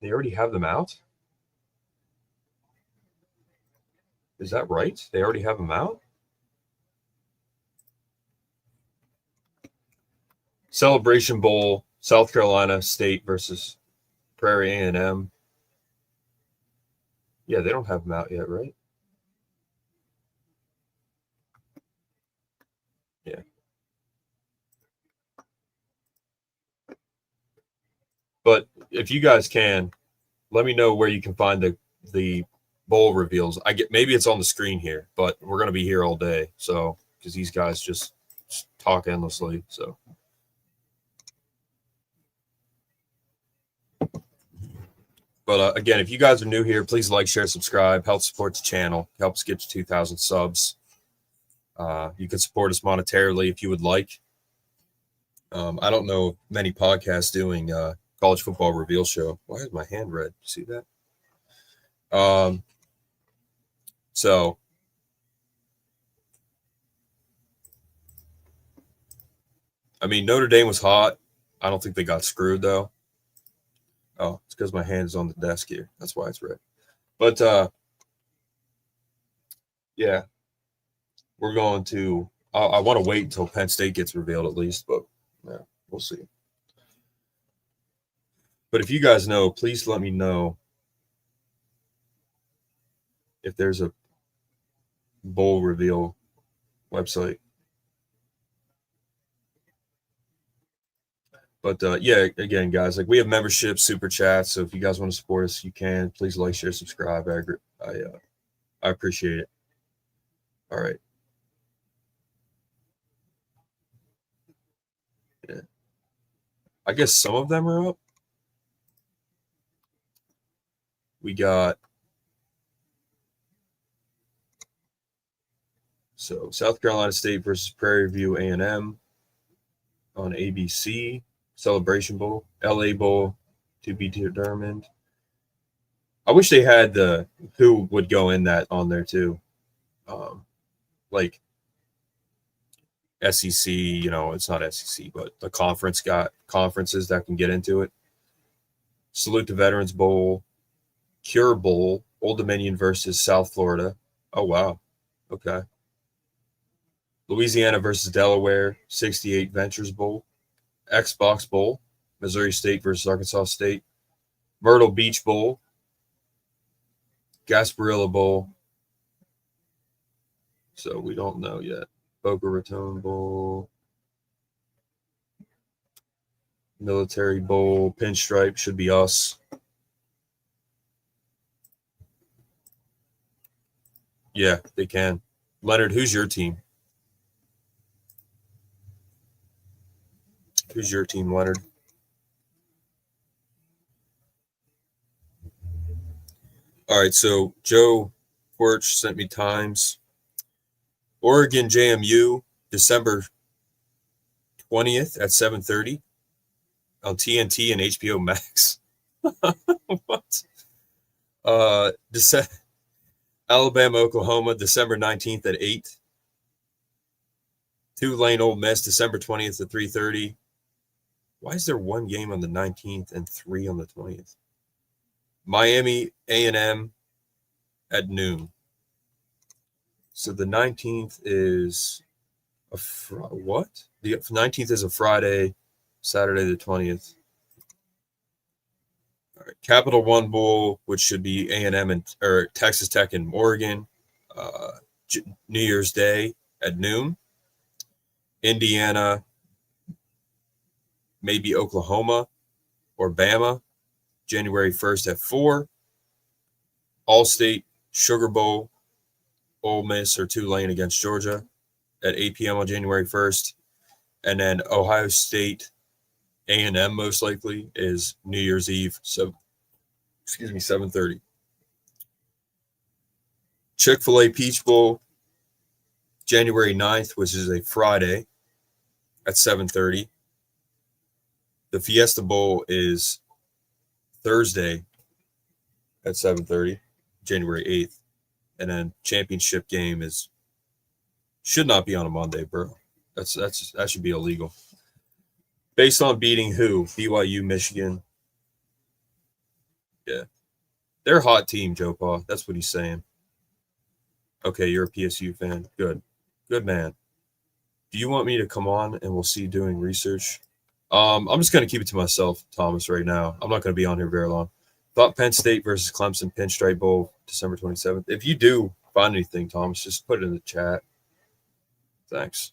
They already have them out? Is that right? They already have them out? Celebration Bowl, South Carolina State versus Prairie A&M. Yeah, they don't have them out yet, right? Yeah. But if you guys can, let me know where you can find the bowl reveals. Maybe it's on the screen here, but we're gonna be here all day, so because these guys just talk endlessly. So, but again, if you guys are new here, please like, share, subscribe. Help support the channel. Help us get to 2,000 subs. You can support us monetarily if you would like. I don't know many podcasts doing college football reveal show. Why is my hand red? See that? So I mean, Notre Dame was hot. I don't think they got screwed though. Oh, it's because my hand is on the desk here. That's why it's red. But yeah, we're going to. I want to wait until Penn State gets revealed at least, but yeah, we'll see. But if you guys know, please let me know if there's a bowl reveal website. But yeah, again, guys, like we have membership, super chats. So if you guys want to support us, you can. Please like, share, subscribe. I appreciate it. All right. Yeah. I guess some of them are up. We got South Carolina State versus Prairie View A&M on ABC. Celebration Bowl, LA Bowl to be determined. I wish they had who would go in that on there too. Like SEC, it's not SEC, but the conference got conferences that can get into it. Salute the Veterans Bowl, Cure Bowl, Old Dominion versus South Florida. Oh, wow. Okay. Louisiana versus Delaware, 68 Ventures Bowl, Xbox Bowl, Missouri State versus Arkansas State, Myrtle Beach Bowl, Gasparilla Bowl. So we don't know yet. Boca Raton Bowl, Military Bowl, Pinstripe should be us. Yeah, they can. Leonard, who's your team? Who's your team, Leonard? All right, so Joe Porch sent me times. Oregon JMU, December 20th at 7:30 on TNT and HBO Max. What? Alabama, Oklahoma, December 19th at 8. Tulane, Ole Miss, December 20th at 3:30. Why is there one game on the 19th and 3 on the 20th? Miami, A&M at noon. So the 19th is what? The 19th is a Friday, Saturday the 20th. All right. Capital One Bowl, which should be A&M or Texas Tech and Oregon, New Year's Day at noon. Indiana, maybe Oklahoma or Bama, January 1st at 4. All-State, Sugar Bowl, Ole Miss or Tulane against Georgia at 8 p.m. on January 1st. And then Ohio State, A&M most likely is New Year's Eve. So, 7:30. Chick-fil-A Peach Bowl, January 9th, which is a Friday at 7:30. The Fiesta Bowl is Thursday at 7:30, January 8th. And then championship game should not be on a Monday, bro. That should be illegal. Based on beating who? BYU, Michigan. Yeah. They're a hot team, Joe Paul. That's what he's saying. Okay, you're a PSU fan. Good. Good man. Do you want me to come on and we'll see doing research? I'm just going to keep it to myself, Thomas, right now. I'm not going to be on here very long. Thought Penn State versus Clemson Pinstripe Bowl, December 27th. If you do find anything, Thomas, just put it in the chat. Thanks.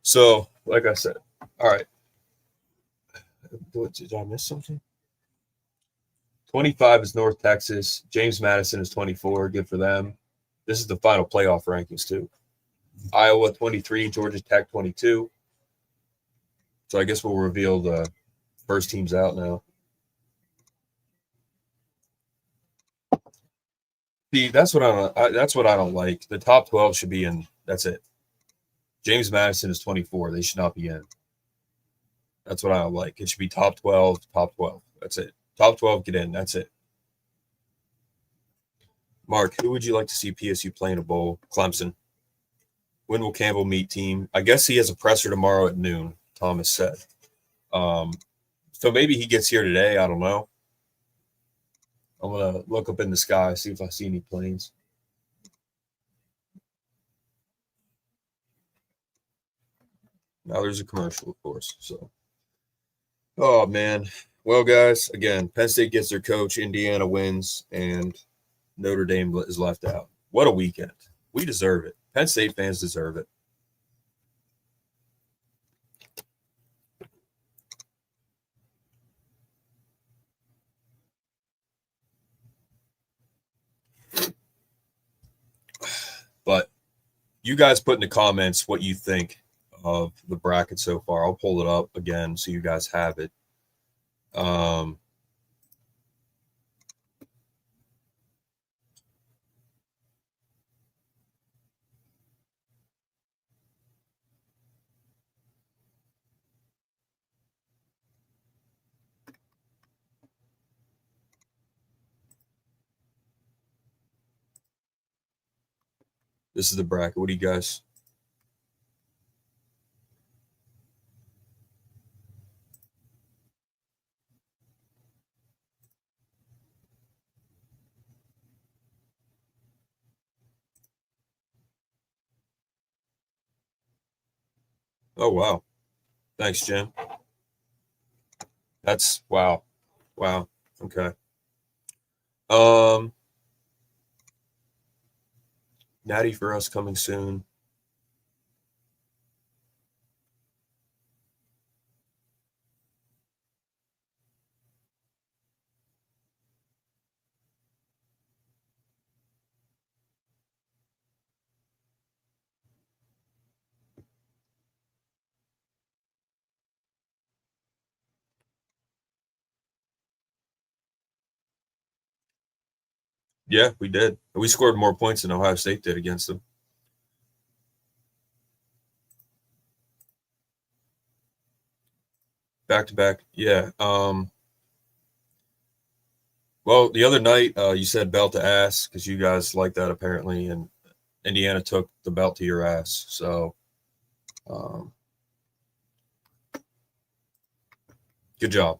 So, like I said, all right. Did I miss something? 25 is North Texas. James Madison is 24. Good for them. This is the final playoff rankings, too. Iowa 23, Georgia Tech 22. So I guess we'll reveal the first teams out now. See, that's what I don't like. The top 12 should be in. That's it. James Madison is 24. They should not be in. That's what I don't like. It should be top 12, top 12. That's it. Top 12, get in. That's it. Mark, who would you like to see PSU play in a bowl? Clemson. When will Campbell meet team? I guess he has a presser tomorrow at noon, Thomas said. So maybe he gets here today. I don't know. I'm going to look up in the sky, see if I see any planes. Now there's a commercial, of course. So, oh, man. Well, guys, again, Penn State gets their coach. Indiana wins, and Notre Dame is left out. What a weekend. We deserve it. Penn State fans deserve it. But you guys put in the comments what you think of the bracket so far. I'll pull it up again so you guys have it. This is the bracket. What do you guys? Oh, wow. Thanks, Jim. That's wow. Wow. Okay. Natty for us coming soon. Yeah, we did. We scored more points than Ohio State did against them. Back to back. Yeah. Well, the other night you said belt to ass because you guys like that apparently, and Indiana took the belt to your ass. So, good job.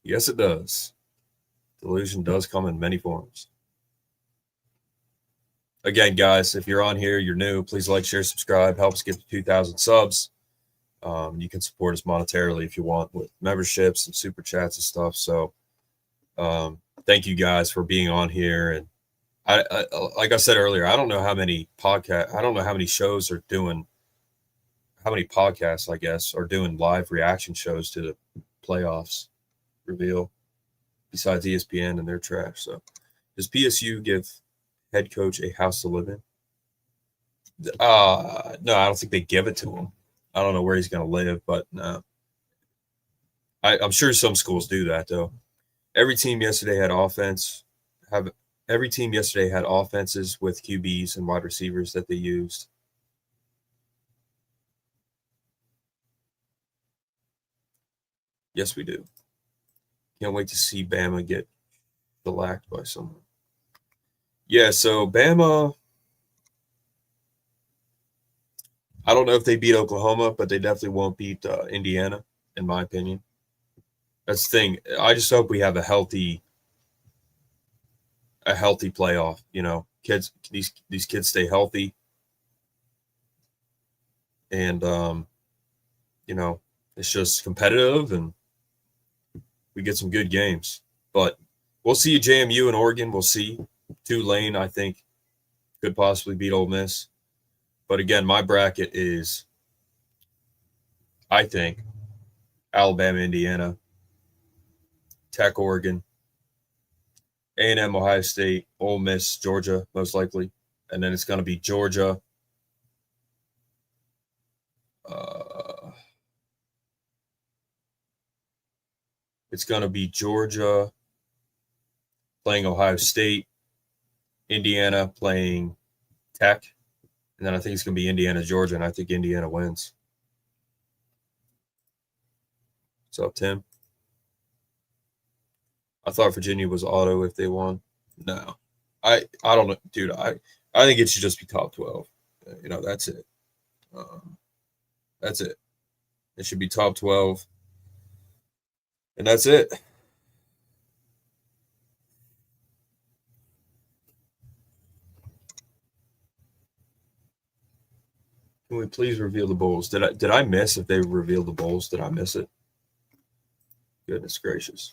Yes, it does. Delusion does come in many forms. Again, guys, if you're on here, you're new, please like, share, subscribe. Help us get to 2,000 subs. You can support us monetarily if you want with memberships and super chats and stuff. So, thank you guys for being on here. And I like I said earlier, I don't know how many shows are doing, how many podcasts, I guess, are doing live reaction shows to the playoffs reveal besides ESPN and their trash. So, does PSU give head coach a house to live in? No, I don't think they give it to him. I don't know where he's going to live, but no. I'm sure some schools do that though. Every team yesterday had offenses with QBs and wide receivers that they used. Yes, we do. Can't wait to see Bama get shellacked by someone. Yeah, so Bama, I don't know if they beat Oklahoma, but they definitely won't beat Indiana, in my opinion. That's the thing. I just hope we have a healthy playoff. You know, these kids stay healthy, and you know, it's just competitive, and we get some good games. But we'll see JMU and Oregon. We'll see. Tulane, I think, could possibly beat Ole Miss. But again, my bracket is, I think, Alabama, Indiana, Tech, Oregon, A&M, Ohio State, Ole Miss, Georgia, most likely. And then it's going to be Georgia. It's going to be Georgia playing Ohio State, Indiana playing Tech, and then I think it's going to be Indiana, Georgia, and I think Indiana wins. What's up, Tim? I thought Virginia was auto if they won. No, I don't know, dude. I think it should just be top 12. You know, that's it. That's it. It should be top 12, and that's it. Can we please reveal the bowls? Did I miss if they revealed the bowls? Did I miss it? Goodness gracious.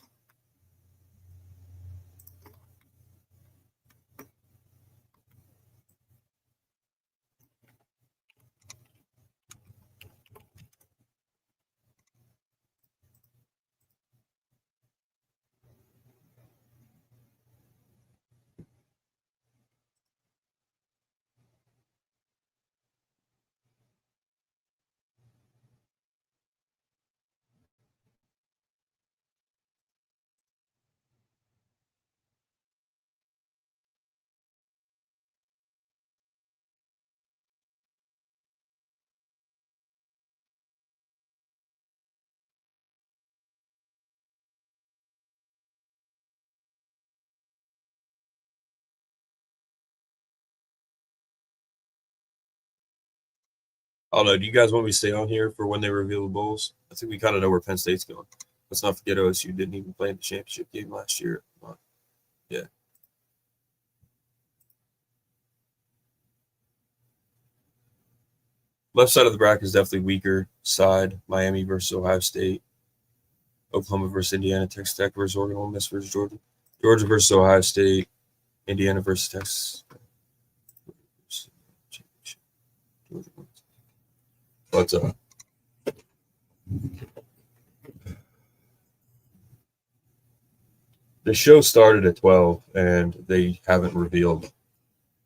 I don't know. Do you guys want me to stay on here for when they reveal the bowls? I think we kind of know where Penn State's going. Let's not forget OSU didn't even play in the championship game last year. Yeah. Left side of the bracket is definitely weaker side. Miami versus Ohio State. Oklahoma versus Indiana. Texas Tech versus Oregon. Ole Miss versus Georgia. Georgia versus Ohio State. Indiana versus Texas. But the show started at 12, and they haven't revealed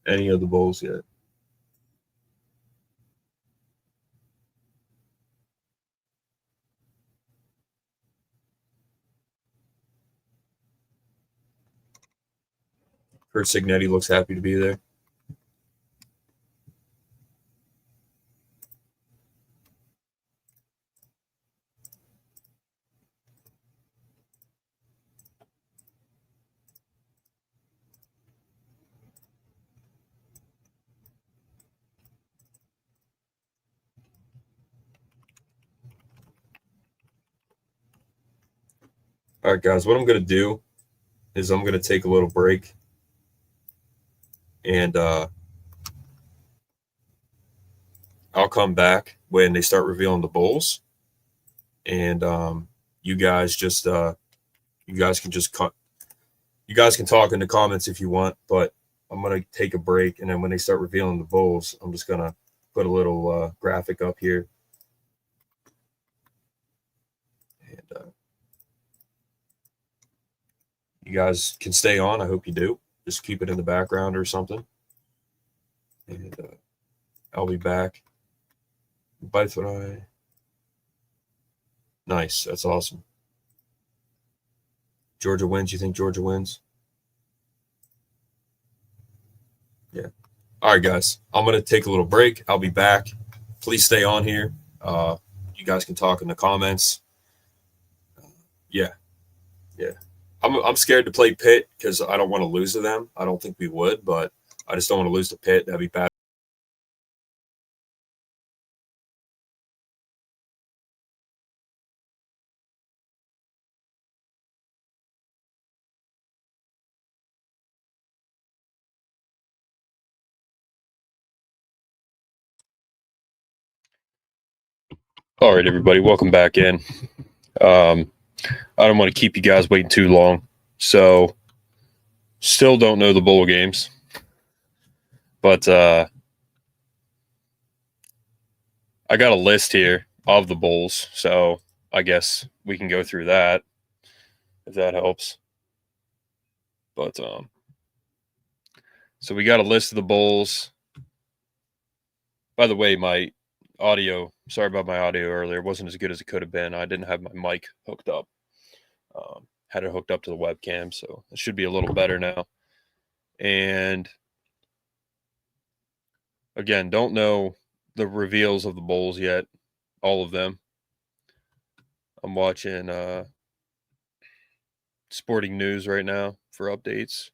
any of the bowls yet. Kurt Signetti looks happy to be there. All right, guys, what I'm going to do is I'm going to take a little break, and I'll come back when they start revealing the bowls, and you guys just you guys can just you guys can talk in the comments if you want, but I'm going to take a break, and then when they start revealing the bowls, I'm just going to put a little graphic up here. And you guys can stay on. I hope you do. Just keep it in the background or something. And I'll be back. Bye for now. Nice. That's awesome. Georgia wins. You think Georgia wins? Yeah. All right, guys. I'm going to take a little break. I'll be back. Please stay on here. You guys can talk in the comments. Yeah. I'm scared to play Pitt because I don't want to lose to them. I don't think we would, but I just don't want to lose to Pitt. That'd be bad. All right, everybody, welcome back in. I don't want to keep you guys waiting too long. So, still don't know the bowl games, but I got a list here of the bowls, so I guess we can go through that if that helps. But so we got a list of the bowls. By the way, my audio, sorry about my audio earlier, it wasn't as good as it could have been. I didn't have my mic hooked up. Had it hooked up to the webcam, so it should be a little better now. And again, don't know the reveals of the bowls yet, all of them. I'm watching Sporting News right now for updates.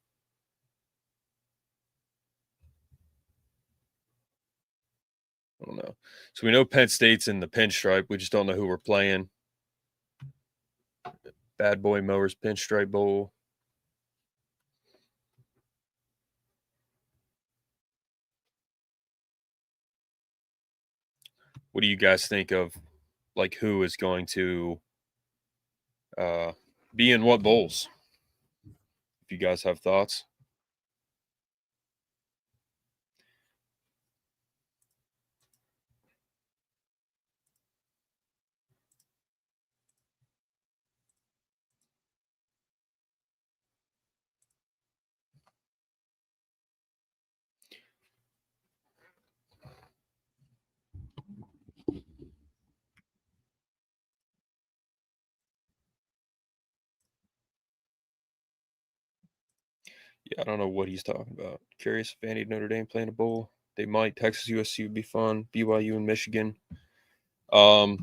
I don't know. So we know Penn State's in the pinstripe. We just don't know who we're playing. Bad Boy Mowers Pinstripe Bowl. What do you guys think of, like, who is going to be in what bowls? If you guys have thoughts. Yeah, I don't know what he's talking about. Curious if Vandy Notre Dame playing a bowl. They might. Texas USC would be fun. BYU and Michigan. Yeah.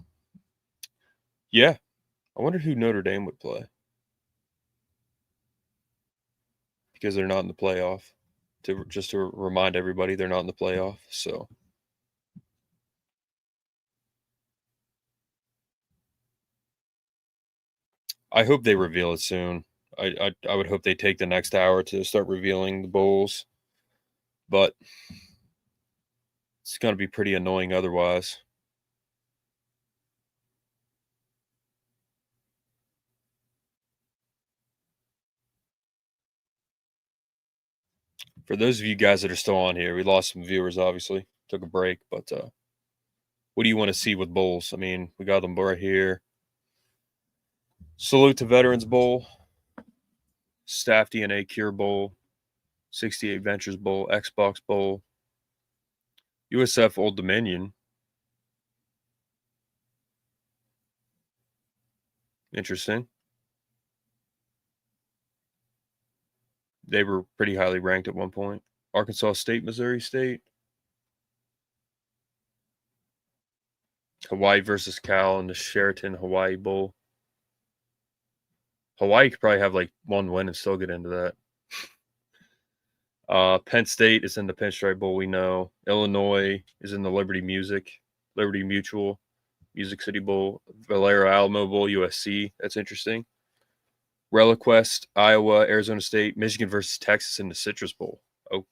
I wonder who Notre Dame would play. Because they're not in the playoff. Just to remind everybody, they're not in the playoff. So I hope they reveal it soon. I would hope they take the next hour to start revealing the bowls. But it's going to be pretty annoying otherwise. For those of you guys that are still on here, we lost some viewers, obviously. Took a break, but what do you want to see with bowls? I mean, we got them right here. Salute to Veterans Bowl, Staff DNA Cure Bowl, 68 Ventures Bowl, Xbox Bowl, USF Old Dominion. Interesting. They were pretty highly ranked at one point. Arkansas State, Missouri State. Hawaii versus Cal in the Sheraton Hawaii Bowl. Hawaii could probably have like one win and still get into that. Penn State is in the Pinstripe Bowl, we know. Illinois is in the Liberty Mutual, Music City Bowl. Valero Alamo Bowl, USC. That's interesting. Reliquest, Iowa, Arizona State, Michigan versus Texas in the Citrus Bowl. Oh,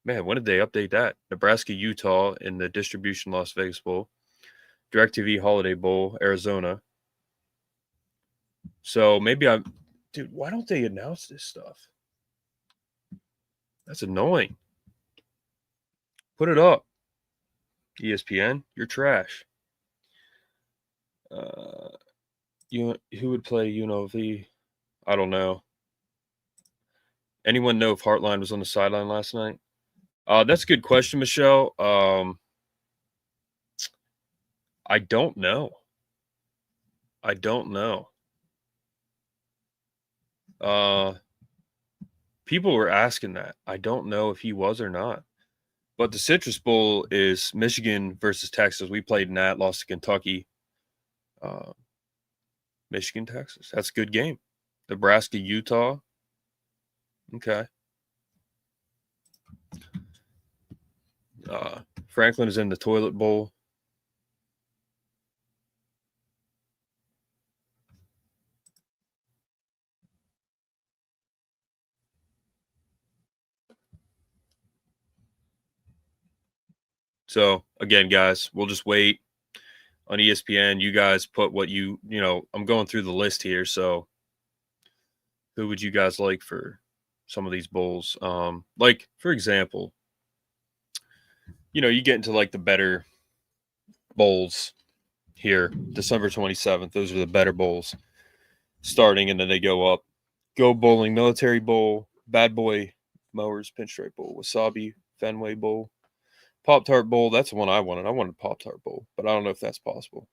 man, when did they update that? Nebraska, Utah in the Distribution Las Vegas Bowl. DirecTV Holiday Bowl, Arizona. So maybe dude, why don't they announce this stuff? That's annoying. Put it up. ESPN, you're trash. Who would play UNLV? I don't know. Anyone know if Heartline was on the sideline last night? That's a good question, Michelle. I don't know. People were asking that. I don't know if he was or not. But the Citrus Bowl is Michigan versus Texas. We played in that, lost to Kentucky. Michigan, Texas. That's a good game. Nebraska, Utah. Okay. Franklin is in the Toilet Bowl. So, again, guys, we'll just wait on ESPN. You guys put what I'm going through the list here. So, who would you guys like for some of these bowls? Like, for example, you get into like the better bowls here, December 27th. Those are the better bowls starting, and then they go up. Go Bowling Military Bowl, Bad Boy Mowers Pinstripe Bowl, Wasabi Fenway Bowl, Pop-Tart Bowl. That's the one I wanted. I wanted Pop-Tart Bowl, but I don't know if that's possible.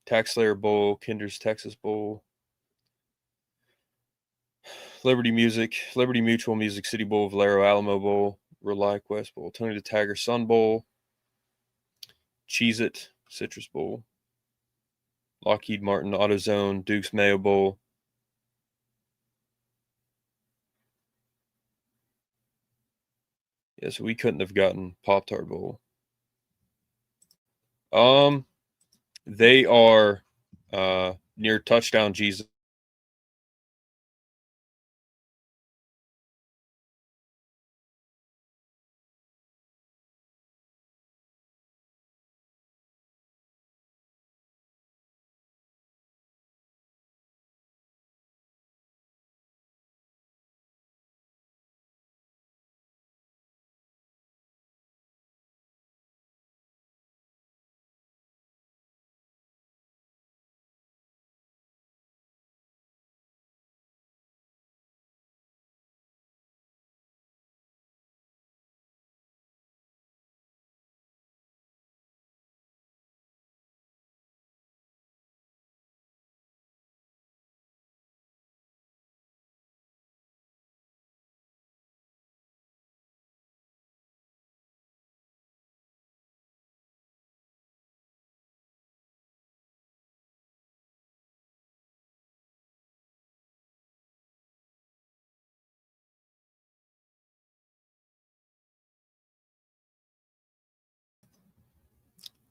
Tax Slayer Bowl, Kinder's Texas Bowl, Liberty Mutual Music City Bowl, Valero Alamo Bowl, Reliquest Bowl, Tony the Tiger Sun Bowl, Cheez-It Citrus Bowl, Lockheed Martin AutoZone, Duke's Mayo Bowl. Yeah, so we couldn't have gotten Pop-Tart Bowl. They are near Touchdown Jesus.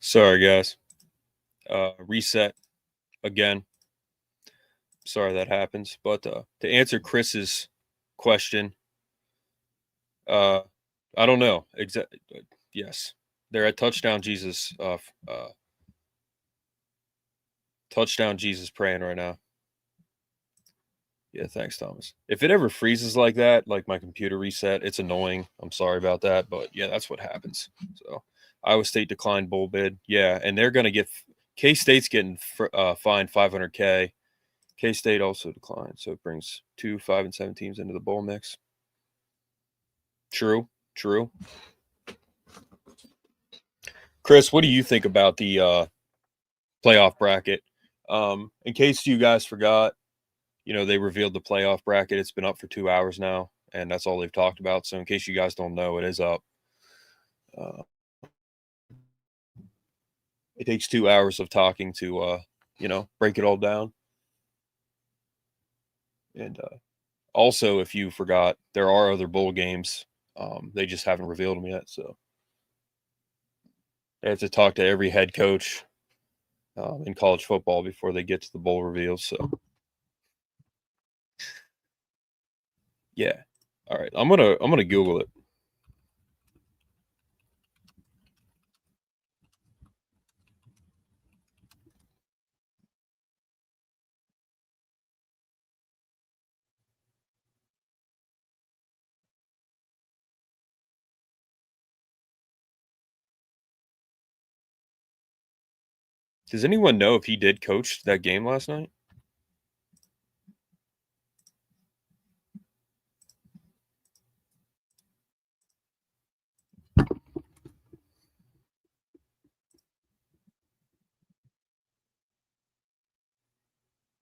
Sorry, guys. Reset again. Sorry that happens. But to answer Chris's question, I don't know. Yes, they're at Touchdown Jesus. Touchdown Jesus praying right now. Yeah, thanks, Thomas. If it ever freezes like that, like my computer reset, it's annoying. I'm sorry about that, but yeah, that's what happens. So Iowa State declined bowl bid. Yeah, and they're going to get K-State's getting fined $500K. K-State also declined, so it brings 2, 5, and 7 teams into the bowl mix. True. Chris, what do you think about the playoff bracket? In case you guys forgot, they revealed the playoff bracket. It's been up for 2 hours now, and that's all they've talked about. So in case you guys don't know, it is up. It takes 2 hours of talking to, break it all down. And also, if you forgot, there are other bowl games. They just haven't revealed them yet. So they have to talk to every head coach in college football before they get to the bowl reveals. So yeah. All right. I'm gonna Google it. Does anyone know if he did coach that game last night?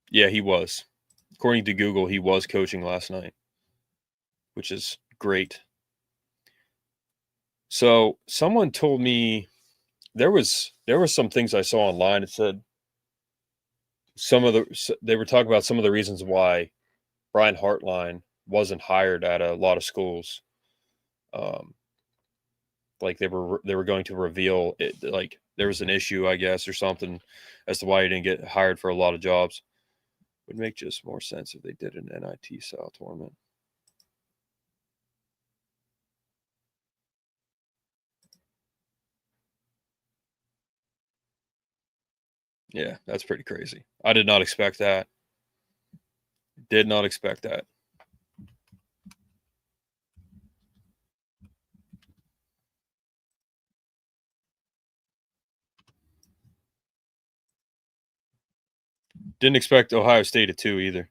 Yeah, he was. According to Google, he was coaching last night, which is great. So someone told me there was some things I saw online. It said they were talking about some of the reasons why Brian Hartline wasn't hired at a lot of schools. Like they were going to reveal it, like there was an issue, I guess, or something as to why he didn't get hired for a lot of jobs. Would make just more sense if they did an NIT style tournament. Yeah, that's pretty crazy. I did not expect that. Did not expect that. Didn't expect Ohio State at 2 either.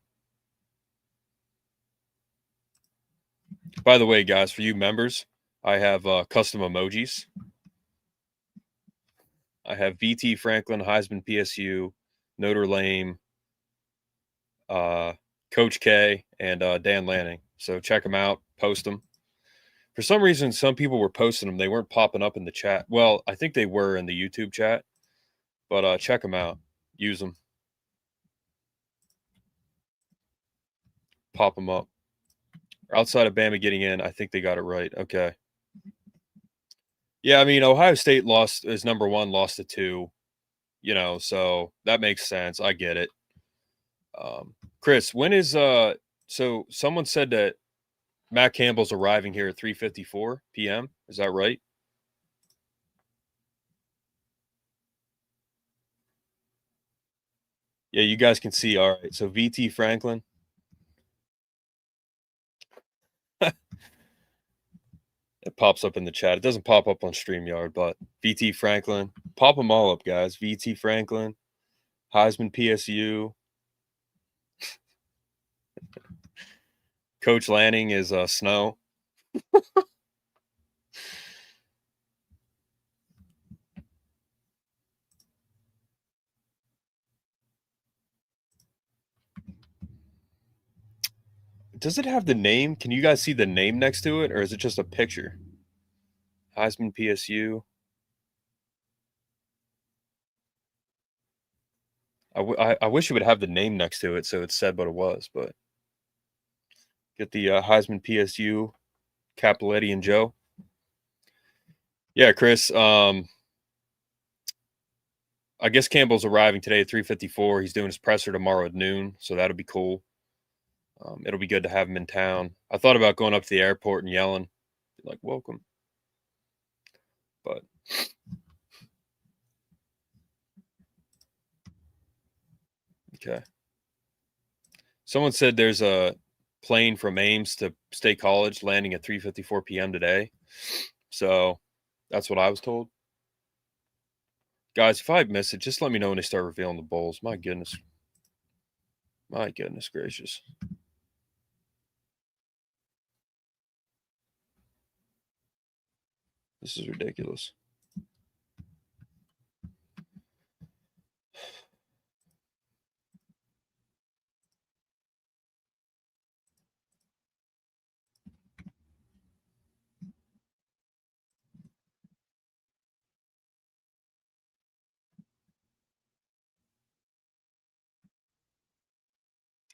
By the way, guys, for you members, I have custom emojis. I have VT Franklin, Heisman PSU, Notre Dame, Coach K, and Dan Lanning. So check them out, post them. For some reason, some people were posting them. They weren't popping up in the chat. Well, I think they were in the YouTube chat, but check them out. Use them. Pop them up. Outside of Bama getting in, I think they got it right. Okay. Yeah, I mean, Ohio State lost is number 1, lost to 2, so that makes sense. I get it. Chris, when is so someone said that Matt Campbell's arriving here at 3:54 p.m. Is that right? Yeah, you guys can see. All right. So VT Franklin. It pops up in the chat. It doesn't pop up on StreamYard, but VT Franklin. Pop them all up, guys. VT Franklin, Heisman PSU. Coach Lanning is Snow. Does it have the name? Can you guys see the name next to it, or is it just a picture? Heisman PSU. I wish it would have the name next to it so it said what it was, but get the Heisman PSU, Capoletti and Joe. Yeah, Chris. I guess Campbell's arriving today at 3:54. He's doing his presser tomorrow at noon, so that'll be cool. It'll be good to have him in town. I thought about going up to the airport and yelling, like, welcome. But okay. Someone said there's a plane from Ames to State College landing at 3:54 p.m. today. So that's what I was told. Guys, if I miss it, just let me know when they start revealing the bowls. My goodness. My goodness gracious. This is ridiculous.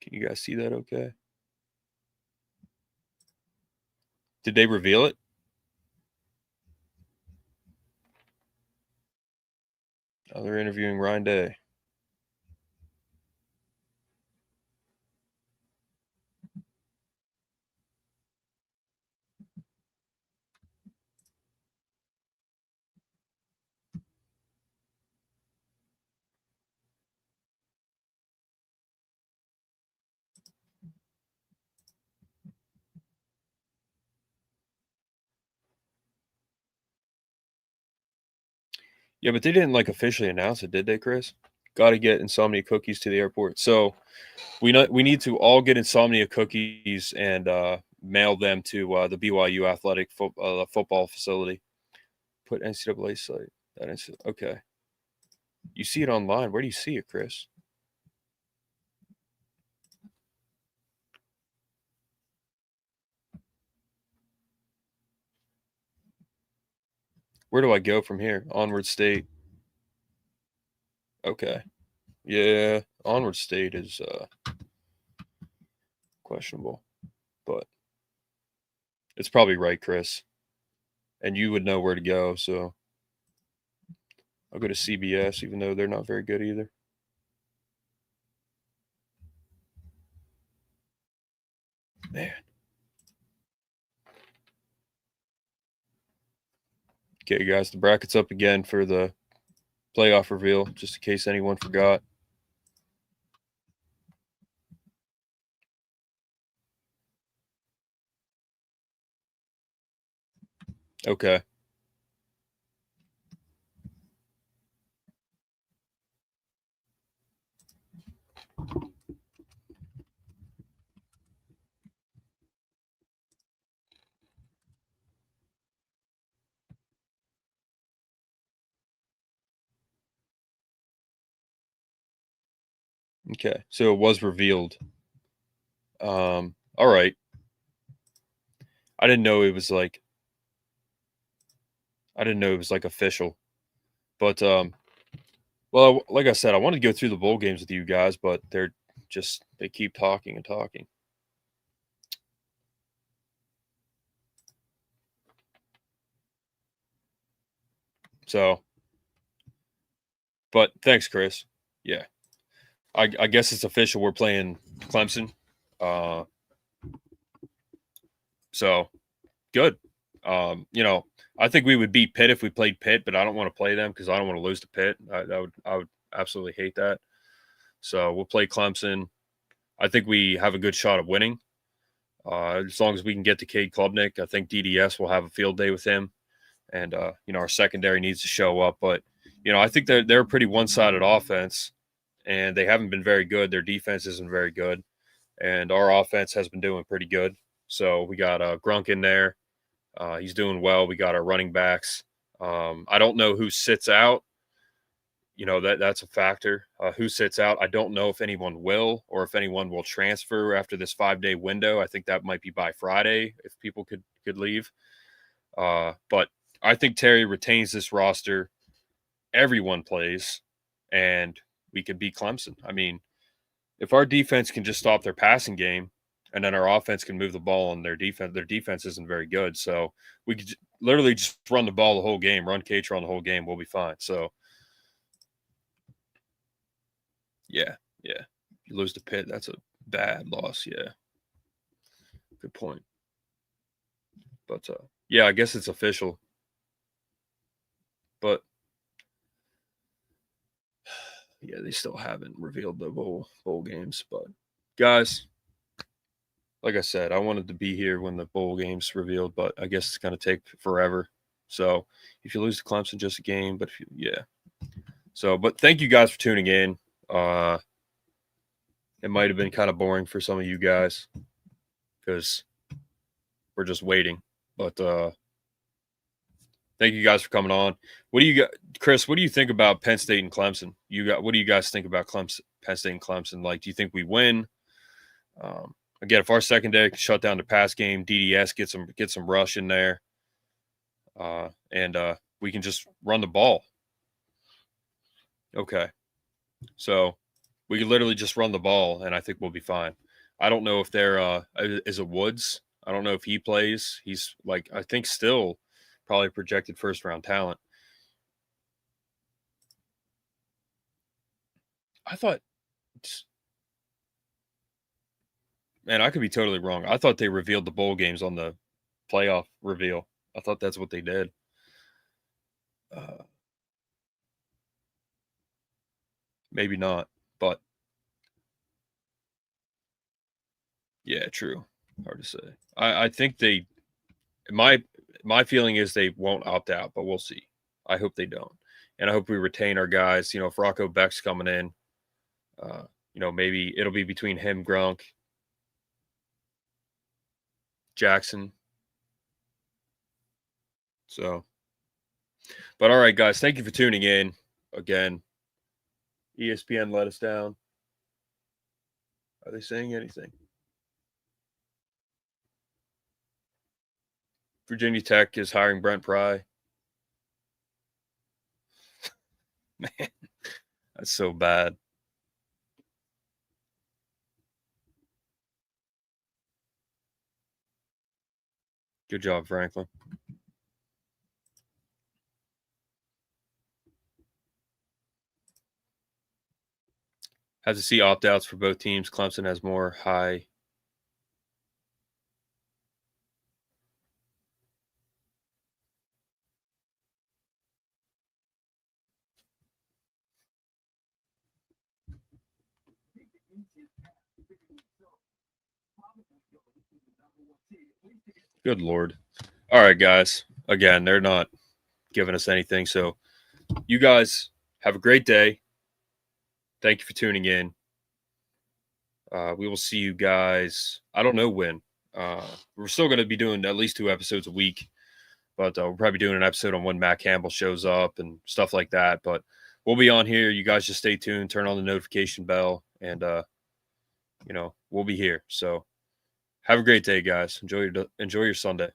Can you guys see that okay? Did they reveal it? Oh, they're interviewing Ryan Day. Yeah, but they didn't like officially announce it, did they, Chris? Got to get insomnia cookies to the airport. So we need to all get insomnia cookies and mail them to the BYU athletic football facility. Put NCAA site. Okay. You see it online. Where do you see it, Chris? Where do I go from here? Onward State. Okay. Yeah, Onward State is questionable, but it's probably right, Chris. And you would know where to go, so I'll go to CBS, even though they're not very good either. Man. Okay, guys, the bracket's up again for the playoff reveal, just in case anyone forgot. Okay. Okay. So it was revealed. All right. I didn't know it was like official. But well, like I said, I wanted to go through the bowl games with you guys, but they keep talking and talking. So, but thanks, Chris. Yeah. I guess it's official. We're playing Clemson. So good. I think we would beat Pitt if we played Pitt, but I don't want to play them because I don't want to lose to Pitt. I would absolutely hate that. So we'll play Clemson. I think we have a good shot of winning. As long as we can get to Cade Klubnik, I think DDS will have a field day with him. And our secondary needs to show up. But I think they're a pretty one-sided offense, and they haven't been very good. Their defense isn't very good, and our offense has been doing pretty good. So we got Grunk in there. He's doing well. We got our running backs. I don't know who sits out. That's a factor. Who sits out? I don't know if anyone will or if anyone will transfer after this 5-day window. I think that might be by Friday if people could leave. But I think Terry retains this roster. Everyone plays, and we could beat Clemson. I mean, if our defense can just stop their passing game, and then our offense can move the ball on their defense isn't very good. So we could literally just run the ball the whole game, run Catron the whole game. We'll be fine. So, yeah. If you lose to Pitt, that's a bad loss. Yeah. Good point. But, yeah, I guess it's official. But, yeah, they still haven't revealed the bowl games. But guys, like I said, I wanted to be here when the bowl game's revealed, but I guess it's going to take forever. So if you lose to Clemson, just a game. But but thank you guys for tuning in. It might have been kind of boring for some of you guys because we're just waiting. But thank you guys for coming on. What do you got, Chris? What do you think about Penn State and Clemson? What do you guys think about Penn State and Clemson? Like, do you think we win? Again, if our secondary can shut down the pass game, DDS get some rush in there, and we can just run the ball. Okay, so we can literally just run the ball, and I think we'll be fine. I don't know if there is a Woods. I don't know if he plays. He's like, I think still probably projected first round talent. I thought, man, I could be totally wrong. I thought they revealed the bowl games on the playoff reveal. I thought that's what they did. Maybe not, but yeah, true. Hard to say. I think they. My feeling is they won't opt out, but we'll see. I hope they don't, and I hope we retain our guys. You know, if Rocco Beck's coming in, maybe it'll be between him, Gronk, Jackson. So, but all right, guys, thank you for tuning in again. ESPN let us down. Are they saying anything? Virginia Tech is hiring Brent Pry. Man, that's so bad. Good job, Franklin. Have to see opt-outs for both teams. Clemson has more high. Good Lord. All right, guys. Again, they're not giving us anything. So you guys have a great day. Thank you for tuning in. We will see you guys. I don't know when. We're still going to be doing at least 2 episodes a week, but we're probably doing an episode on when Matt Campbell shows up and stuff like that. But we'll be on here. You guys just stay tuned, turn on the notification bell, and we'll be here. So have a great day, guys. Enjoy your Sunday.